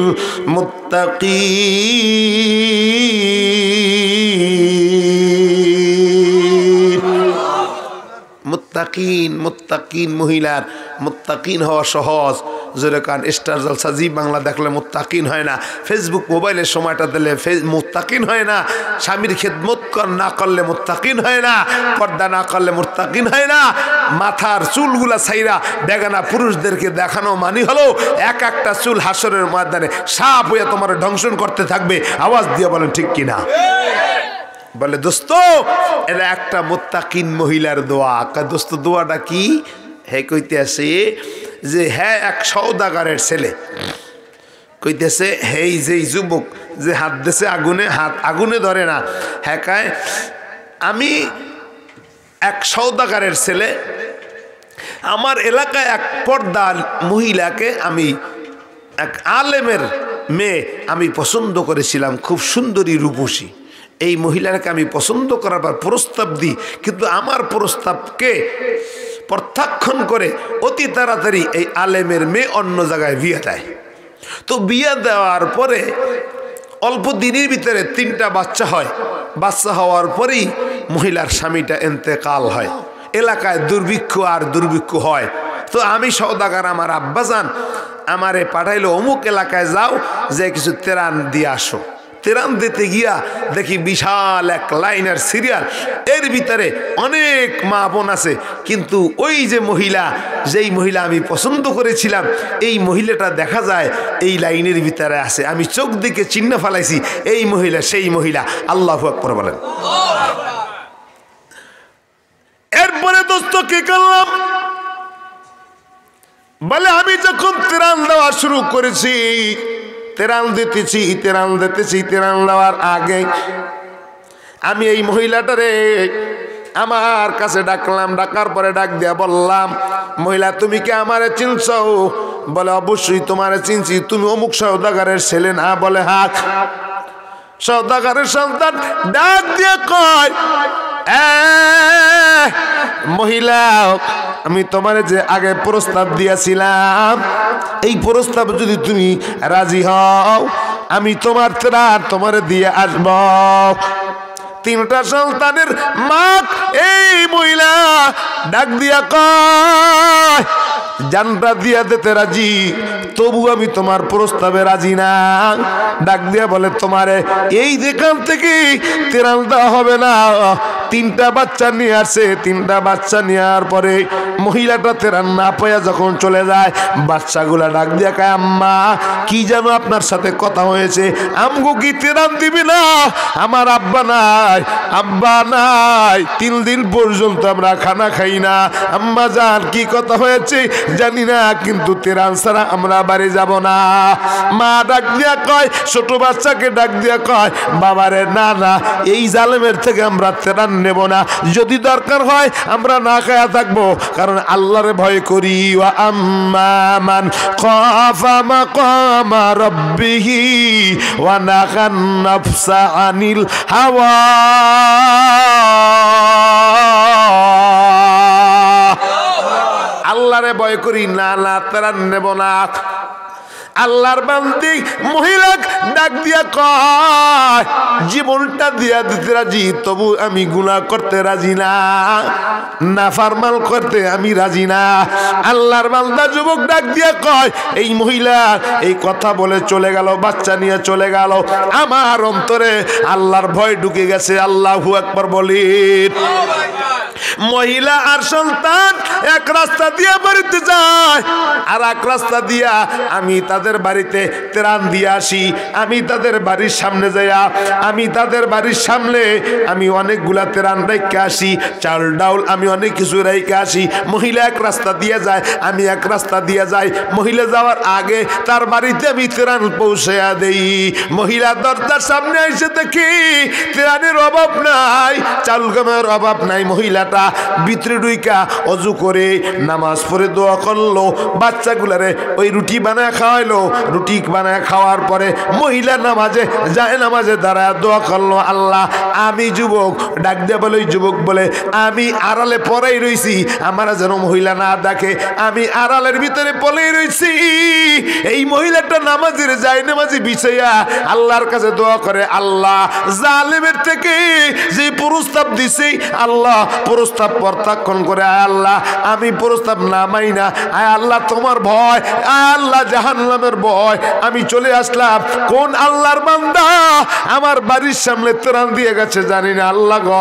মুত্তাকিন মুত্তাকিন মহিলার মুত্তাকিন হওয়া সহজ যেরকম স্টার জলসা জি বাংলা দেখলে মুত্তাকিন হয় না ফেসবুক মোবাইলের সময়টা দিলে মুত্তাকিন হয় না স্বামীর খেদমত না করলে মুত্তাকিন হয় না পর্দা না করলে মুত্তাকিন হয় না মাথার চুলগুলা ছাইরা বেগানা পুরুষদেরকে দেখানো মানি হলো এক একটা চুল হাসরের ময়দানে সাপ হয়ে তোমার ধ্বংসন করতে থাকবে আওয়াজ দিয়ে বলেন ঠিক কিনা বলে দোস্ত এটা একটা মুত্তাকিন মহিলার দোয়া দোস্ত দোয়াটা কি হে কইতেছে যে হ্যাঁ এক সওদাগরের ছেলে কইতেছে হেই যেই যুবক যে হাত দেশে আগুনে হাত আগুনে ধরে না হ্যাঁ কায় আমি এক সওদাগরের ছেলে আমার এলাকায় এক পর্দা মহিলাকে আমি এক আলেমের মেয়ে আমি পছন্দ করেছিলাম খুব সুন্দরী রূপসী এই মহিলাকে আমি পছন্দ করার পর প্রস্তাব দিই কিন্তু আমার প্রস্তাবকে প্রত্যাখ্যান করে অতি তাড়াতাড়ি এই আলেমের মেয়ে অন্য জায়গায় বিয়ে দেয় তো বিয়ে দেওয়ার পরে অল্প দিনের ভিতরে 3টা বাচ্চা হয় বাচ্চা হওয়ার পরেই মহিলার স্বামীটা ইন্তেকাল হয় এলাকায় দুর্ভিক্ষ আর দুর্ভিক্ষ হয় তো আমি সওদাগর আমার আব্বাজান আমারে পাঠাইলো অমুক এলাকায় যাও যে কিছু তেরান দিয়ে আসো তেরান দিতে গিয়া দেখি বিশাল এক লাইনের সিরিয়াল এর ভিতরে অনেক মা বোন আছে কিন্তু ওই যে মহিলা যেই মহিলা আমি পছন্দ করেছিলাম এই মহিলাটা দেখা যায় এই লাইনের ভিতরে আছে আমি চোখ দিকে চিহ্ন ফেলাইছি এই মহিলা সেই মহিলা আল্লাহু আকবার বলেন এরপরে দোস্ত কি করলাম বলে আমি যখন তেরান দেওয়া শুরু করেছি তেরান দিতেছি তেরান দেওয়ার আগে আমি এই মহিলাটারে আমার কাছে ডাকলাম ডাকার পরে ডাক দিয়া বললাম মহিলা তুমি কি আমারে চিনছো বলে অবশ্যই তোমারে চিনছি তুমি অমুক সওদাগরের ছেলে না বলে হাত সওদাগরের সন্তান ডাক দিয়ে কয় মহিলা আমি তোমার যে আগে প্রস্তাব দিয়েছিলাম এই প্রস্তাব যদি তুমি রাজি হও আমি তোমার ত্রাণ তোমার দিয়ে আসব। তিনটা সন্তানের মা এই মহিলা ডাক দিয়া কয় জানটা দিয়া দিতে রাজি, তবু আমি তোমার প্রস্তাবে রাজি না। ডাক দিয়া বলে তোমারে এই যেখান থেকে ত্রাণ দেওয়া হবে না। তিনটা বাচ্চা নিয়ে আসে, তিনটা বাচ্চা নেওয়ার পরে মহিলাটা ত্রাণ না পাইয়া যখন চলে যায়, বাচ্চাগুলা ডাক দিয়া কয় আম্মা কি যেন আপনার সাথে কথা হয়েছে, আমগো কি ত্রাণ দিবি না? আমার আব্বা নাই, আব্বা নাই, 3 দিন পর্যন্ত আমরা খানা খাই না। আম্মা জান কি কথা হয়েছে জানি না, কিন্তু ত্রাণ ছাড়া আমরা বাড়ি যাব না। মা ডাক দিয়া কয়, ছোট বাচ্চাকে ডাক দিয়া কয় বাবারে না না, এই জালেমের থেকে আমরা ত্রাণ নেব না, যদি দরকার হয় আমরা না খায়া থাকবো, কারণ আল্লাহরে ভয় করি। ওয়া আম্মা মান খাফা মাকামা রাব্বিহি ওয়া নাহান নাফসা আনিল হাওয়া। আল্লাহরে ভয় করি, না না ত্রাণ নেব না। আল্লাহর বান্দি মহিলা ডাক দিয়া কয় জীবনটা দিয়া দিতে রাজি, তবু আমি গুনাহ করতে রাজি না, নাফরমান করতে আমি রাজি না। আল্লাহর বান্দা যুবক ডাক দিয়া কয় এই মহিলা এই কথা বলে চলে গেল, বাচ্চা নিয়ে চলে গেল। আমার অন্তরে আল্লাহর ভয় ঢুকে গেছে। আল্লাহু আকবার বলেন। মহিলা আর সন্তান এক রাস্তা দিয়া বাড়িতে যায়, আর এক রাস্তা দিয়া আমি তাদের বাড়িতে ত্রাণ দিয়ে আসি। আমি তাদের বাড়ির সামনে যাইয়া আমি তাদের বাড়ির সামনে আমি অনেকগুলা ত্রাণ রেখে আসি, চাল ডাউল আমি অনেক কিছু রেখে আসি। মহিলা এক রাস্তা দিয়ে যায়, আমি এক রাস্তা দিয়ে যাই। মহিলা যাওয়ার আগে তার বাড়িতে আমি ত্রাণ পৌঁছাইয়া দেই। মহিলা দরজার সামনে এসে দেখি ত্রাণের অভাব নাই, চাল গমের অভাব নাই। মহিলাটা ভিতরে ঢুইকা অজু করে নামাজ পড়ে দোয়া করলো, বাচ্চাগুলারে ওই রুটি বানায় খাওয়াইলো। রুটি বানায় খাওয়ার পরে মহিলা নামাজে যায়, নামাজে দাঁড়ায় দোয়া করলো আল্লাহ আমি যুবক, ডাক দিয়ে বলে ওই যুবক বলে আমি আড়ালে পরেই রইছি, আমার যেন মহিলা না দেখে, আমি আড়ালের ভিতরে পলেই রইছি। এই মহিলাটা নামাজের যায় নামাজি বিছাইয়া আল্লাহর কাছে দোয়া করে আল্লাহ জালেমের থেকে যে প্রস্তাব দিছি আল্লাহ প্রস্তাব প্রত্যাখ্যান করে। আয় আল্লাহ আমি প্রস্তাব না মানি না, আয় আল্লাহ তোমার ভয়, আয় আল্লাহ জাহান্নামের ভয় আমি চলে আসলাম। কোন আল্লাহর বান্দা আমার বাড়ির সামনে ত্রাণ দিয়ে গেছে জানি না। আল্লাহ গো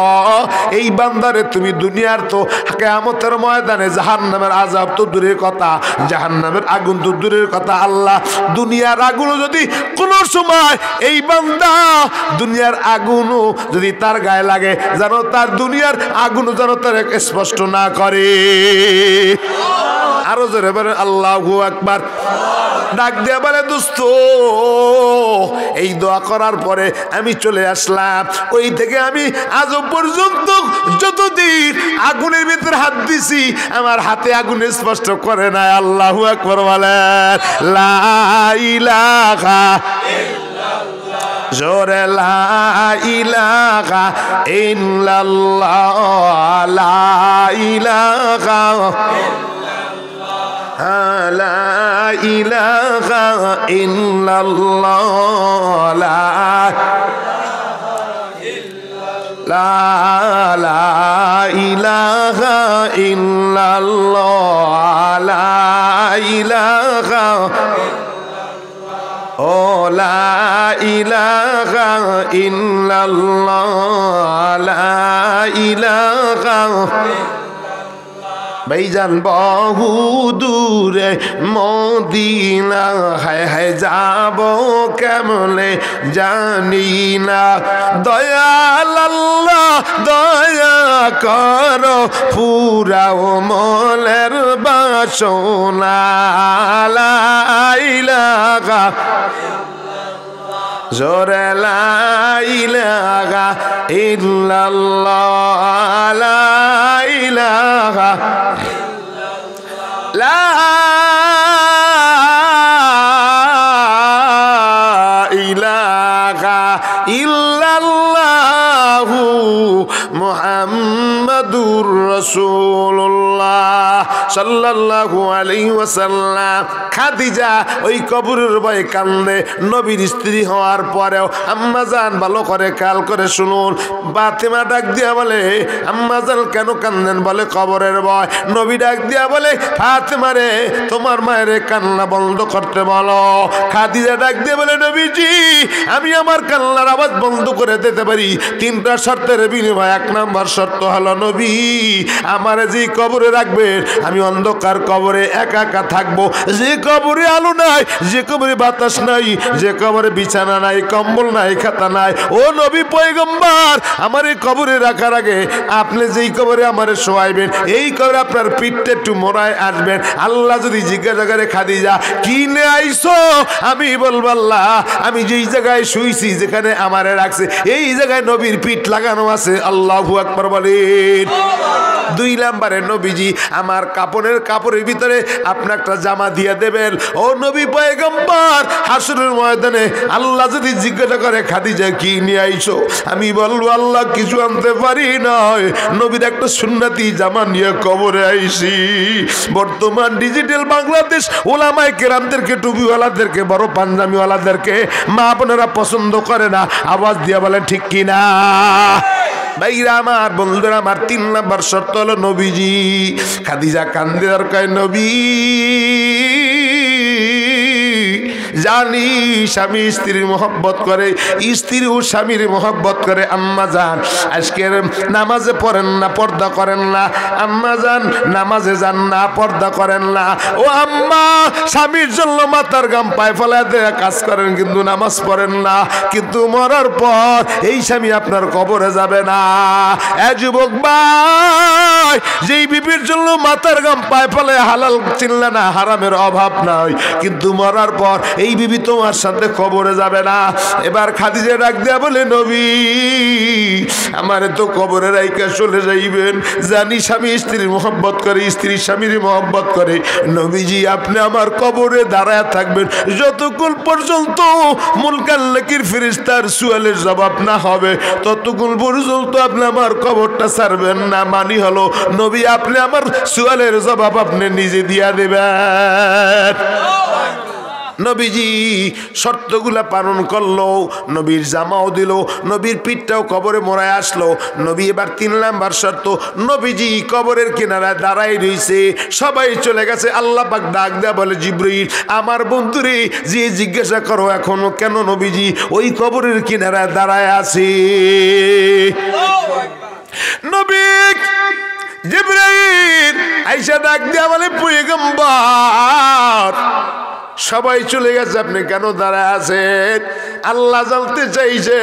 এই বান্দারে তুমি দুনিয়ার তো কিয়ামতের ময়দানে জাহান্নামের আযাব তো দূরের কথা, জাহান্নামের আগুন তো দূরের কথা, আল্লাহ দুনিয়ার আগুন যদি কোন সময় এই বান্দা দুনিয়ার আগুনও যদি তার গায়ে লাগে যেন তার দুনিয়ার আগুন যেন তার স্পষ্ট না করে। আরো জোরে বলে আল্লাহু আকবার। ডাক দিয়ে বলে দোস্ত এই দোয়া করার পরে আমি চলে আসলাম। ওই থেকে আমি আজ পর্যন্ত যতদিন আগুনের ভিতরে হাত দিছি আমার হাতে আগুন স্পষ্ট করে না। আল্লাহু আকবার বলেন। লা ইলাহা ইল্লাল্লাহ, জোরে লা ইলাহা ইল্লাল্লাহ, লা ইলাহা লা ইলাহা ইল্লাল্লাহ, লা ইলাহা ইল্লাল্লাহ, লা ইলাহা ও লা ইলাহা ইল্লাল্লাহ, লা ইলাহা। ভাইজান বহু দূরে মদিনা, হায় হায় যাব কেমনে জানি না। দয়াল আল্লাহ দয়া করো পুরাও মনের বাসনা। লা ইলাহা জোরে লা ইলাহা ইল্লাল্লাহ, লা ইলাহা লা ইলাহা ইল্লাল্লাহু মুহাম্মাদুর রাসূলুল্লাহ সাল্লাল্লাহু আলাইহি ওয়াসাল্লাম। খাদিজা ওই কবরের ভয়ে কান্দে। নবীর স্ত্রী হওয়ার পরেও আম্মা জান ভালো করে খেয়াল করে শুনুন, ফাতেমা ডাক দিয়া বলে আম্মা জান কেন কান্দেন? বলে কবরের ভয়। নবী ডাক দিয়া বলে ফাতেমা রে তোমার মায়ের কান্না বন্ধ করতে বলো। খাদিজা ডাক দিয়ে বলে নবীজি আমি আমার কান্নার আওয়াজ বন্ধ করে দিতে পারি, তিনটা শর্তের বিনিময়ে। এক নম্বর শর্ত হলো নবী আমার যে কবরে রাখবেন আমি অন্ধকার কবরে একা একা থাকবো, যে কবরে আলো নাই, যে কবরে বাতাস নাই, যে কবরে বিছানা নাই, কম্বল নাই, খাতা নাই। ও নবী পয়গম্বর আমার এই কবরে রাখার আগে আপনি যেই কবরে আমার শোয়াইবেন এই কবরে আপনার পিঠটা একটু মোড়ায় আসবেন। আল্লাহ যদি জিজ্ঞাসা করে খাদিজা কি নে আইসো, আমি বলবো আল্লাহ আমি যেই জায়গায় শুইছি যেখানে আমারে রাখছে এই জায়গায় নবীর পিঠ লাগানো আছে। আল্লাহু আকবার বলেন। দুই নম্বরে নবীজি আমার কাপড়ের ভিতরে আপনি একটা জামা দিয়ে দেবেন। ও নবী পয়গম্বর হাসরের ময়দানে আল্লাহ যদি জিজ্ঞাসা করে খাদিজা কি নিয়ে আইছো, আমি বলবো আল্লাহ কিছু আনতে পারি নয়, নবীর একটা সুন্নতি জামা নিয়ে কবরে আইছি। বর্তমান ডিজিটাল বাংলাদেশ ওলামায়ে কেরামদেরকে, টুপিওয়ালাদেরকে, বড় পাঞ্জাবিওয়ালাদেরকে মা আপনারা পছন্দ করে না। আওয়াজ দিয়ে বলেন ঠিক কিনা? ভাইরা আমার, বন্ধুরা আমার, 3 নাম্বার শর্ত হলো নবীজি। খাদিজা কান্দে আর কয় নবী জানি স্বামী স্ত্রীর মহব্বত করে, স্ত্রী ও স্বামীর মহব্বত করে। আম্মা জান আজকের নামাজে পড়েন না, পর্দা করেন না। আম্মা জান নামাজে যান না, পর্দা করেন না। ও আম্মা স্বামীর জন্য মাথার গাম পায়ে ফেলায় দেয়া কাজ করেন কিন্তু নামাজ পড়েন না, কিন্তু মরার পর এই স্বামী আপনার কবরে যাবে না। এ যুবক ভাই, যেই বিবির জন্য মাথার গাম পায়ে ফেলায় হালাল চিনলে না, হারামের অভাব নাই, কিন্তু মরার পর এই বিবি তোমার সাথে কবরে যাবে না। এবার খাদিজা ডাক দেয়া বলে নবী আমারে তো কবরে রাইখা চলে যাইবেন, জানি স্বামী স্ত্রীর মহব্বত করে, স্ত্রী স্বামীর মহব্বত করে। নবীজি আপনি আমার কবরে দাঁড়ায় থাকবেন যতক্ষণ পর্যন্ত মুনকার নাকির ফেরেশতার সুয়ালের জবাব না হবে, ততক্ষণ পর্যন্ত আপনি আমার কবরটা ছাড়বেন না। মানি হলো নবী আপনি আমার সুয়ালের জবাব আপনি নিজে দিয়া দেবেন। নবীজি শর্তগুলা পালন করলো, নবীর জামাও দিল, নবীর পিঠটাও কবরে মোড়ায় আসলো। নবী এবার 3 নাম্বার শর্ত, নবীজি কবরের কিনারায় দাঁড়াই রইছে, সবাই চলে গেছে। আল্লাহ পাক ডাক দেয়া বলে জিবরাইল আমার বন্ধুরে যে জিজ্ঞাসা করো এখনো কেন নবীজি ওই কবরের কিনারায় দাঁড়ায় আছে। নবী জিবরাইল আয়েশা ডাক দেয়া বলে পয়গম্বর সবাই চলে গেছে, আপনি কেন দাঁড়ায় আছেন? আল্লাহ জানতে চাইছে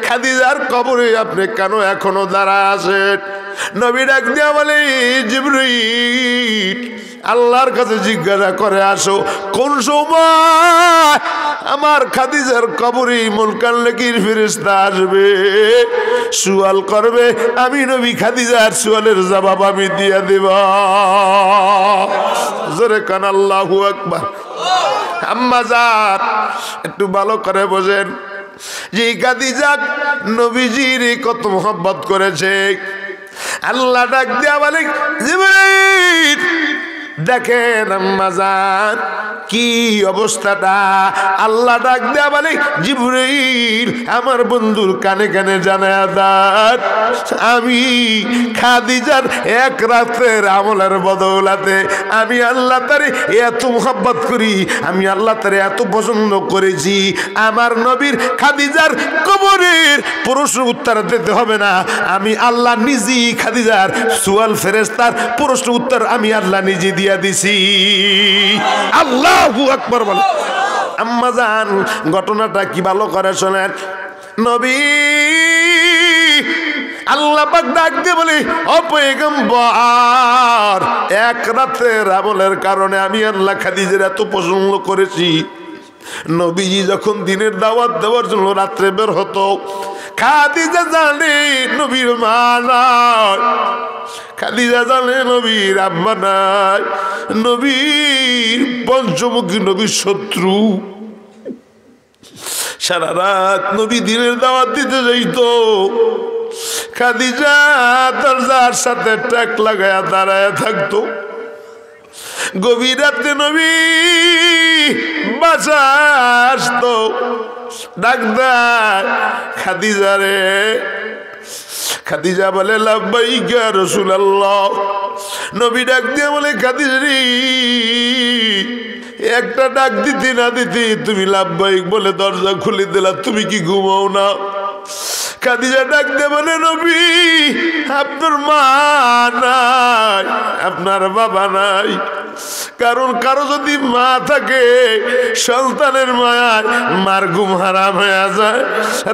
খাদিজার কবরে আপনি কেন এখনো দাঁড়ায় আছেন। নবী ডাক দিয়া বলে জিবরাইল আল্লাহর কাছে জিজ্ঞাসা করে আসো কোন সময় আমার খাদিজার কবরে মুনকার নাকির ফেরেশতা আসবে, সুয়াল করবে, আমি নবী খাদিজার সুয়ালের জবাব আমি দিয়া দেব। জোরে কান আল্লাহু আকবার। আম্মা জান একটু ভালো করে বোঝেন যে খাদিজা নবীজির কত মহব্বত করেছে। আল্লাহ ডাক দিয়া বলে জিবরাইল দেখেন আম্মা জান কি অবস্থাটা। আল্লাহ ডাক দেয়া বলে জিবরাইল আমার বন্ধুর কানে কানে জানায়া দাও আমি খাদিজার এক রাতের আমলের বদৌলতে আমি আল্লাহ তারে এত মুহাব্বত করি, আমি আল্লাহ তারে এত পছন্দ করেছি, আমার নবীর খাদিজার কবরের প্রশ্ন উত্তর দিতে হবে না, আমি আল্লাহ নিজেই খাদিজার সুয়াল ফেরেশতার প্রশ্ন উত্তর আমি আল্লাহ নিজে দিয়া দিছি। আল্লাহু আকবার বলে। আম্মা জান ঘটনাটা কি ভালো করে শোনেন। নবী আল্লাহ পাক ডাক দিয়ে বলে ও পয়গম্বর এক রাতের আমলের কারণে আমি আল্লাহ খাদিজার এত পছন্দ করেছি। নবীজি যখন দিনের দাওয়াত দেওয়ার জন্য রাত্রে বের হতো, খাদিজা জানে নবীর মা নাই, খাদিজা জানে নবীর আব্বা নাই, নবীর পঞ্চমুখী নবীর শত্রু। সারা রাত নবী দিনের দাওয়াত দিতে যাইতো। খাদিজা দরজার সাথে ট্যাক লাগায়া দাঁড়ায় থাকতো। গভীর রাতে নবী বাসা আসতো, ডাক দেয় খাদিজা রে। খাদিজা বলে লাব্বাইক ইয়া রাসূলুল্লাহ। নবী ডাক দিয়ে বলে খাদিজা রে, একটা ডাক দিতে না দিতে তুমি লাব্বাইক বলে দরজা খুলে দিলা, তুমি কি ঘুমাও না? খাদিজা ডাক দিয়ে বলে নবী, আপনার মা নাই, আপনার বাবা নাই। কারণ কারো যদি মা থাকে সন্তানের মায়ায় মার ঘুম হারাম হয়ে যায়।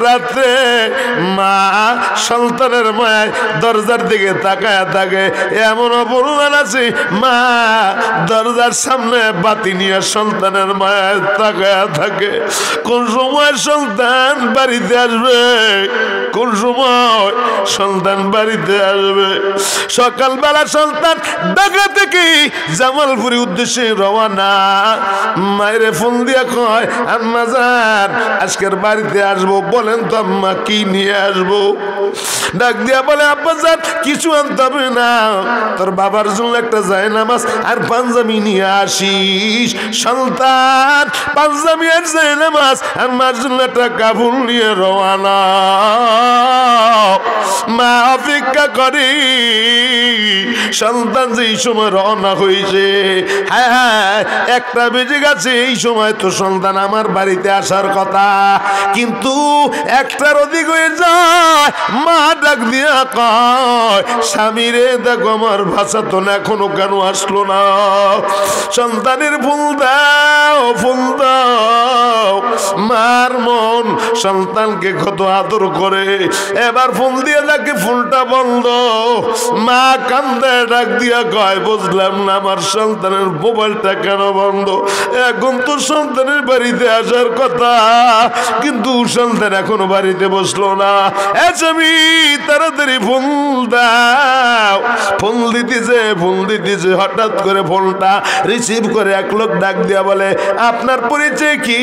রাত্রে মা সন্তানের মায়ায় দরজার দিকে তাকায় থাকে। এমন অপমান আছে, মা দরজার সামনে বাতি নিয়ে সন্তানের মায়ায় তাকায় থাকে। কোন সময় সন্তান বাড়িতে আসবে, কোন সময় সন্তান বাড়িতে আসবে। সকালবেলা সন্তান ঢাকা থেকে জামালপুরি উদ্দেশ্যে রওনা। মায়েরে ফোন দিয়া কয়, আম্মা জান আজকের বাড়িতে আসবো, বলেন তো আম্মা কি নিয়ে আসবো? ডাক দিয়া বলে, আব্বা জান কিছু আনতে হবে না, তোর বাবার জন্য একটা জায়নামাজ আর পাঞ্জাবি নিয়ে আসিস। সন্তান পাঞ্জাবি আর জায়নামাজ আর মার জন্য একটা কাপড় নিয়ে রওনা। মা অপেক্ষা করি সন্তান যেই সময় রওনা হয়েছে, হ্যাঁ হ্যাঁ 1টা বেজে গেছে, এই সময় তো সন্তান আমার বাড়িতে আসার কথা, কিন্তু 1টার অধিক হয়ে যায়। মা ডাক দিয়া কয়, স্বামীরে দেখো আমার ভাষা তো এখনো কেন আসলো না? সন্তানের ফুল দাও, ফুল দাও। মার মন সন্তানকে কত আদর করে, এবার ফোন দিয়ে দেখে ফোনটা বন্ধ। মা কান্দে ডাক দিয়া কয়, বুঝলাম না আমার সন্তানের মোবাইলটা কেন বন্ধ? এখন তো সন্তানের বাড়িতে আসার কথা, কিন্তু সন্তান এখনো বাড়িতে বসলো না। আমি তাড়াতাড়ি ফোন দাও। ফোন দিতেছে, হঠাৎ করে ফোনটা রিসিভ করে এক লোক ডাক দিয়া বলে, আপনার পরিচয় কি?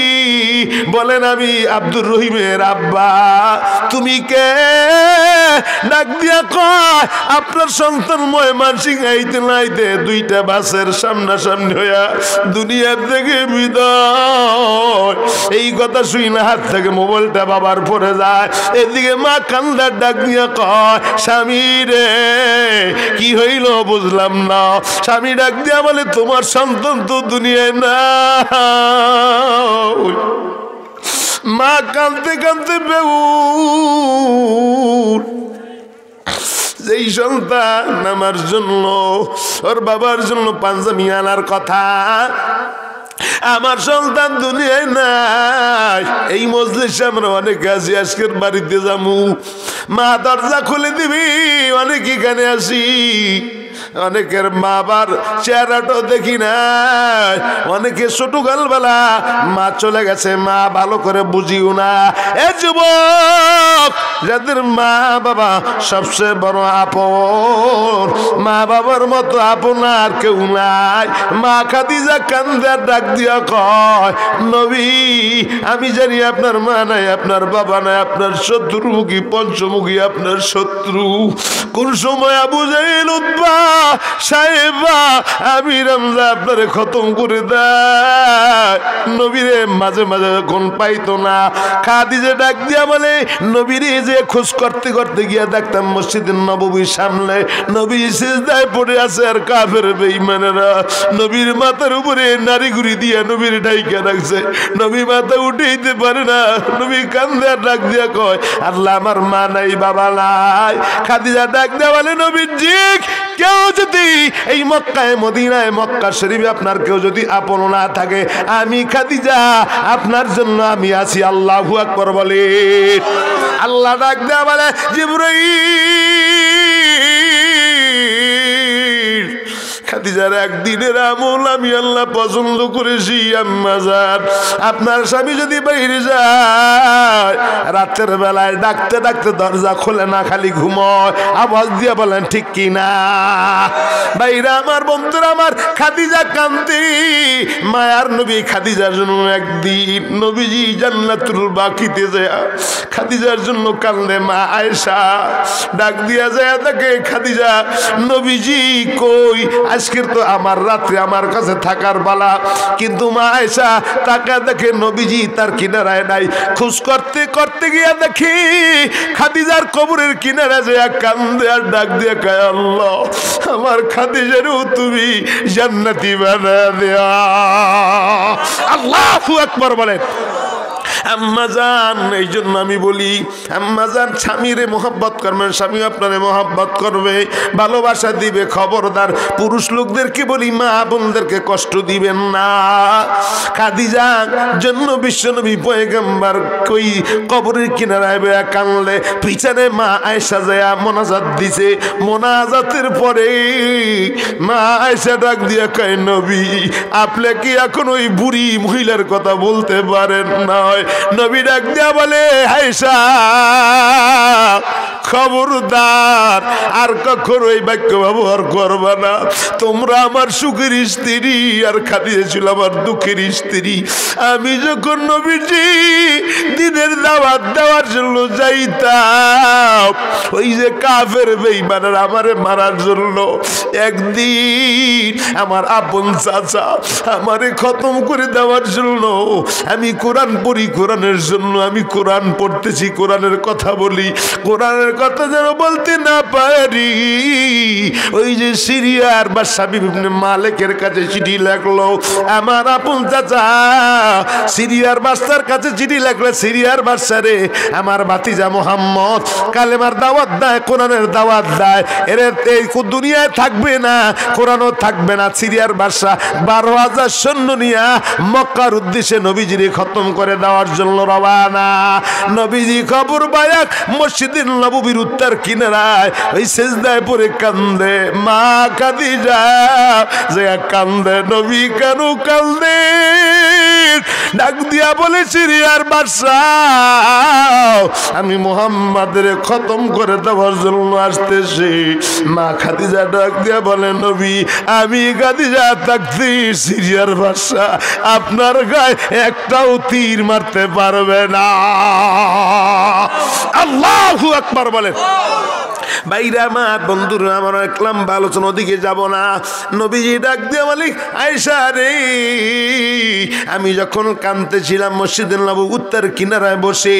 বলেন আমি আব্দুর রহিমের আব্বা। তুমি কে? ডাক দিয়া কয়, আপনার সন্তান ময়মনসিংহ আইতে নাইতে 2টা বাসের সামনাসামনি হইয়া দুনিয়ার থেকে বিদায়। এই কথা শুই না হাত থেকে মোবাইলটা বাবার পড়ে যায়। এদিকে মা কান্দার ডাক দিয়া কয়, স্বামী রে কি হইল বুঝলাম না। স্বামী ডাক দিয়া বলে, তোমার সন্তান তো দুনিয়ায় না। মা কাঁদতে কাঁদতে বেউর। যেই সন্তান আমার জন্য ওর বাবার জন্য পাঞ্জাবি আনার কথা, আমার সন্তান দুনিয়ায় নাই। এই মজলিসে আমরা অনেক আছি, আজকের বাড়িতে যাবো, মা দরজা খুলে দিবি, অনেক এখানে আসি। অনেকের মা বাবার চেহারাটাও দেখি না, অনেকে ছোট গালবেলা মা চলে গেছে, মা ভালো করে বুঝিও না। এ যুবক, যাদের মা বাবা সবচেয়ে বড় আপন, মা বাবার মতো আপন আর কেউ নাই। মা খাদিজা কান্দে ডাক দিয়া কয়, নবী আমি জানি আপনার মা নাই, আপনার বাবা নাই, আপনার শত্রুমুখী পঞ্চমুখী আপনার শত্রু। কোন সময় আবু জাহেল উতবা সাহেবা আমি রমজা আপনারে খতম করে দেয়। নবীরে মাঝে মাঝে কোন পাইতো না। খাদিজা ডাক দিয়া বলে, নবীরে যে খোঁজ করতে করতে গিয়া দেখতাম মসজিদের নববীর সামনে নবী সিজদায় পড়ে আছে, আর কাফের বেঈমানেরা নবীর মাথার উপরে নারী গুড়ি দিয়া নবীর ঢাইকা রাখছে। নবী মাথা উঠাইতে পারে না। নবী কান্দে ডাক দিয়া কয়, আল্লাহ আমার মা নাই, বাবা নাই। খাদিজা ডাক দিয়া বলে, নবীজি কেউ যদি এই মক্কায় মদিনায় মক্কা শরীফে আপনার কেউ যদি আপন না থাকে, আমি খাদিজা আপনার জন্য আমি আছি। আল্লাহু আকবার বলে। আল্লাহ ডাক দেয়া বলে, জিবরাইল খাদিজার একদিনের আমল আমি আল্লাহ পছন্দ করেছি। আম্মা জান, আপনার স্বামী যদি বাইরে যায় রাতের বেলায় ডাকতে ডাকতে দরজা খোলে না, খালি ঘুমোয়, আওয়াজ দিয়ে বলেন ঠিক কি না? বাইরে আমার বন্ধুরা আমার, খাদিজা কান্দে। মায়ার নবী খাদিজার জন্য একদিন নবীজি জান্নাতুল বাকিতে যায় খাদিজার জন্য কান্দে। মা আয়েশা ডাক দিয়া যায় তাকে, খাদিজা নবীজি কই? আজকের তো আমার রাত্রে আমার কাছে থাকার বালা। কিন্তু মা আয়েশা তাকা দেখে নবীজি তার কিনারায় নাই। খোঁজ করতে করতে গিয়া দেখি খাদিজার কবরের কিনারা যায় কান্দে আর ডাক দিয়া কয়, আল্লাহ আমার খাদিজারও তুমি জান্নাতি বানা দেয়া। আল্লাহু আকবার বলেন। আম্মা জান, এই জন্য আমি বলি আম্মা জান স্বামীরে মোহাব্বত করবেন, স্বামী আপনারে মোহাব্বত করবে, ভালোবাসা দিবে। খবরদার পুরুষ লোকদেরকে বলি মা বোনদেরকে কষ্ট দিবেন না। খাদিজার জন্য বিশ্বনবী পয়গম্বর কই কবরের কিনারায় বেয়া কানলে, পিছনে মা আয়েশা যায় মোনাজাত দিছে। মোনাজাতের পরে মা আয়েশা ডাক দিয়া কয়, নবী আপনি কি এখন ওই বুড়ি মহিলার কথা বলতে পারেন না? নবী ডাক দিয়া বলে, আয়েশা খবরদার আর কখনো এই বাক্য ব্যবহার করবা না। তোমরা আমার সুখের স্ত্রী আর খাদিজা ছিল আমার দুঃখের স্ত্রী। আমি যখন নবীজি দিনের দাওয়াত দেওয়ার জন্য যাইতাম, ওই যে কাফের বেঈমানরা আমারে মারার জন্য, একদিন আমার আপন চাচা আমারে খতম করে দেওয়ার জন্য আমি কোরআন পড়ি, কোরআনের জন্য আমি কোরআন পড়তেছি, কোরআনের কথা বলি, কোরআনের কথা যেন বলতে না পারি। ওই যে সিরিয়ার বাদশা ইবনে মালিকের কাছে চিঠি লাগলো, আমার আপন চাচা সিরিয়ার বাদশার কাছে চিঠি লাগলো, সিরিয়ার বাদশা রে আমার ভাতিজা মুহাম্মদ কালেমার দাওয়াত দেয়, কোরআনের দাওয়াত দেয়, এর দুনিয়ায় থাকবে না, কোরআনও থাকবে না। সিরিয়ার বাদশা 12,000 সৈন্য নিয়ে মক্কার উদ্দেশ্যে নবীজিরে খতম করে দেওয়ার জন্য রওনা। নবীজি খবর পায়া মসজিদের নববীর উত্তর কিনারায় ওই সেজদায় পড়ে কান্দে। মা খাদিজা যে কান্দে, নবী কেন কান্দে? ডাক দিয়া বলে, সিরিয়ার বাদশা আমি মুহাম্মাদের খতম করে দেওয়ার জন্য আসতেছি। মা খাদিজা ডাক দিয়া বলে, নবী আমি খাদিজা থাকতে সিরিয়ার বাদশা আপনার গায়ে একটাও তীর মারতে পারবে না। আল্লাহু আকবার বলেন। বাইরে আমার বন্ধুরা আমার একলাম আলোচনা ওদিকে যাব না। নবীজি ডাক দিয়ে বলি, আয়েশা রে আমি যখন কাঁদতেছিলাম মসজিদের নববী উত্তর কিনারায় বসে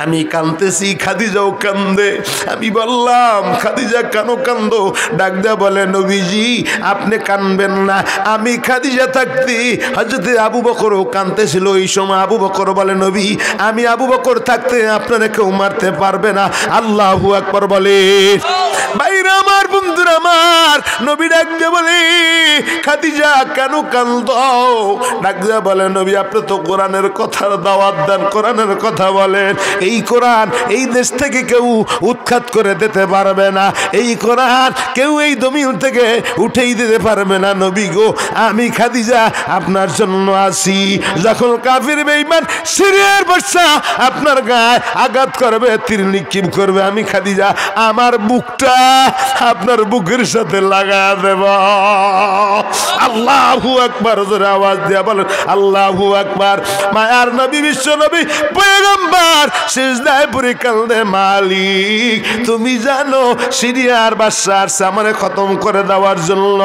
আমি কাঁদতেছি, খাদিজাও কান্দে। আমি বললাম, খাদিজা কেন কান্দো? ডাক দেয়া বলে, নবীজি আপনি কানবেন না, আমি খাদিজা থাকতে হযরত আবু বকরও কাঁদতেছিল। ওই সময় আবু বকর বলে, নবী আমি আবু বকর থাকতে আপনারা কেউ মারতে পারবে না। আল্লাহু আকবার বলে। বাইরে আমার বন্ধুরা আমার, নবী ডাক দিয়ে বলে, খাদিজা কেন কান্দো? ডাক দিয়ে বলে, নবী আপনি তো কোরআনের কথার দাওয়াত দেন, কোরআনের কথা বলেন, এই কোরআন এই দেশ থেকে কেউ উৎখাত করে দিতে পারবে না, এই কোরআন কেউ এই জমিন থেকে উঠেই দিতে পারবে না। নবী গো আমি খাদিজা আপনার জন্য আসি। যখন কাফির বেঈমান সিরিয়ার বাদশা আপনার গায়ে আঘাত করবে, তীর নিক্ষেপ করবে, আমি খাদিজা আমার বুকটা আপনার বুকের সাথে লাগা দেব। আল্লাহু আকবার জোরে আওয়াজ দিয়া বলেন, আল্লাহু আকবার। মায়ার নবী বিশ্ব নবী পয়গম্বর সিজদায় পড়ে কান্দে, মালিক তুমি জানো সিরিয়ার বাদশা আসছে আমারে খতম করে দেওয়ার জন্য।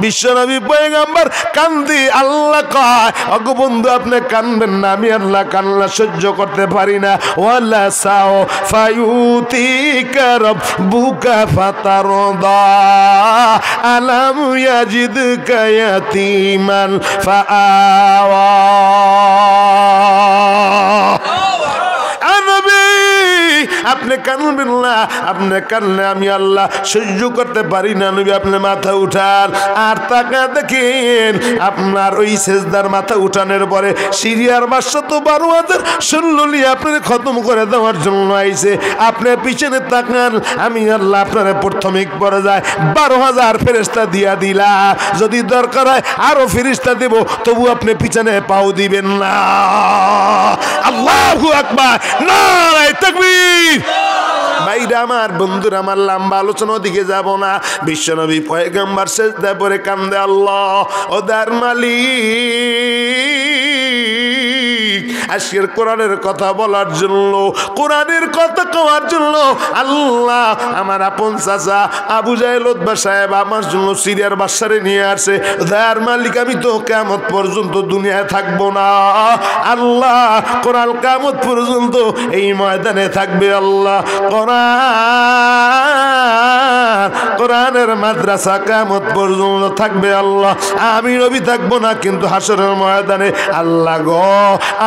বিশ্ব নবী পয়গম্বর কান্দি। আল্লাহ কয়, ওগো বন্ধু আপনি কানবেন না, আমি আল্লাহ কান্না সহ্য করতে পারি না। ওয়ালা সাও ফায়ুতিকা রাব্বুকা ফাতারদা আলাম ইয়াজিদকা ইয়াতীমান ফাআওয়া। নবী আপনি কানবেন না, আপনি কানলে আমি আল্লাহ সহ্য করতে পারি না। নবী আপনি মাথা উঠান, আর তাকা দেখেন আপনার ওই সেজদার মাথা উঠানোর পরে সিরিয়ার 512,000 সৈন্য নিয়ে আপনার খতম করে দেওয়ার জন্য আইছে। আপনার পিছনে তাকান, আমি আল্লাহ আপনার প্রাথমিক পর্যায়ে 12,000 ফেরেশতা দিয়া দিলা, যদি দরকার হয় আরো ফেরেশতা দেব, তবু আপনি পিছনে পাও দিবেন না। আল্লাহু আকবার, নারায়ে তাকবীর। ভাইরা আমার, বন্ধুরা আমার, লম্বা আলোচনা দিকে যাব না। বিশ্বনবী পয়গম্বর সেজদা পড়ে কান্দে, আল্লাহ ও দার মালিক, আজকের কোরআনের কথা বলার জন্য, কোরআনের কথা কওয়ার জন্য আল্লাহ আমার আপন চাচা আবু জাহেল উতবা সাহেব আমার জন্য সিরিয়ার বাদশারে নিয়ে আসে। দার মালিক, আমি তো কিয়ামত পর্যন্ত দুনিয়ায় থাকবো না। আল্লাহ কোরআন কিয়ামত পর্যন্ত এই ময়দানে থাকবে। আল্লাহ কোরআনের মাদ্রাসা কিয়ামত পর্যন্ত থাকবে। আল্লাহ আমি নবী থাকবো না, কিন্তু হাসরের ময়দানে আল্লাহ গো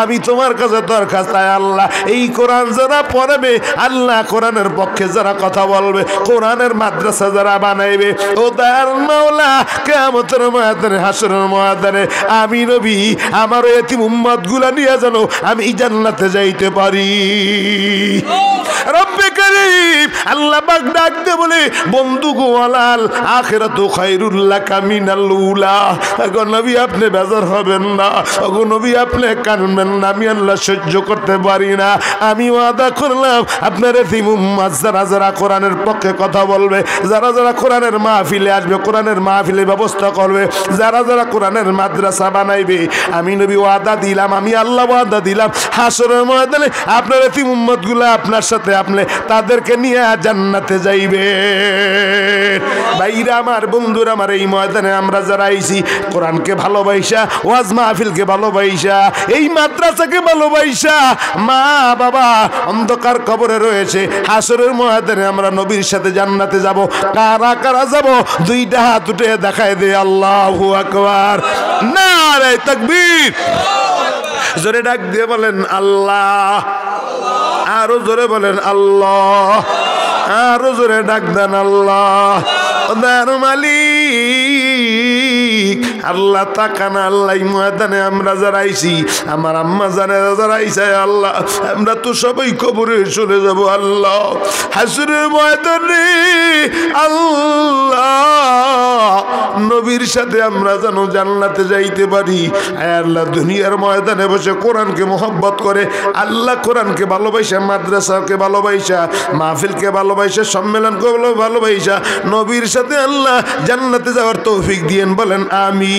আমি তোমার কাছে দরখাস্ত, আল্লাহ এই কোরআন যারা পড়বে, আল্লাহ কোরআনের পক্ষে যারা কথা বলবে, কোরআনের মাদ্রাসা যারা বানাইবে, ও তার মাওলা কিয়ামতের ময়দানে হাসরের ময়দানে আমি নবী আমার এতিম উম্মত গুলা নিয়ে যেন আমি জান্নাতে যাইতে পারি। রব্বে কারীম, আল্লাহ পাক ডাক দিয়ে বলে, বন্ধু গো আলাল আখিরাতু খায়রুল লাকা মিনাল উলা। গো নবী আপনি বেজার হবেন না, গো নবী আপনি কানবেন না, আমি আল্লাহ সহ্য করতে পারি না। আমি ওয়াদা করলাম আপনার এতিম উম্মত যারা যারা কোরআনের পক্ষে কথা বলবে, যারা যারা কোরআনের মাহফিলে আসবে, কোরআনের মাহফিলে ব্যবস্থা করবে, যারা যারা কোরআনের মাদ্রাসা বানাইবে, আমি নবী ওয়াদা দিলাম, আমি আল্লাহ ওয়াদা দিলাম, হাসরের ময়দানে আপনার এতিম উম্মতগুলো আপনার সাথে আপনি তাদেরকে নিয়ে জান্নাতে যাইবে। ভাইরা আমার, বন্ধুরা আমার, এই ময়দানে আমরা যারা আইছি কোরআনকে ভালোবাসা, ওয়াজ মাহফিলকে ভালোবাসা, এই মাদ্রাসাকে ভালোবাসা, মা বাবা অন্ধকার কবরে রয়েছে, হাসরের ময়দানে আমরা নবীর সাথে জান্নাতে যাব। কারা কারা যাব? দুইটা হাত উঠে দেখায় দে, আল্লাহু আকবার, নারায়ে তাকবীর। জোরে ডাক দিয়ে বলেন আল্লাহ, আরো জোরে বলেন আল্লাহ, আরো জোরে ডাক দেন আল্লাহ। দার মালিক আল্লাহ তাকান, আল্লাহ ময়দানে আমরা যারা আইছি, আমার আম্মা জানে যারা আইছে, আল্লাহ আমরা তো সবাই কবরে চলে যাব। আল্লাহ হাসরের ময়দানে আল্লাহ নবীর সাথে আমরা যেন জান্নাতে যাইতে পারি। আল্লাহ দুনিয়ার ময়দানে বসে কোরআনকে মোহব্বত করে, আল্লাহ কোরআনকে ভালোবাসা, মাদ্রাসাকে ভালোবাসা, মাহফিলকে ভালোবাসা, সম্মেলনকে ভালোবাসা, নবীর সাথে আল্লাহ জান্নাতে যাওয়ার তৌফিক দিয়েন, বলেন আমিন।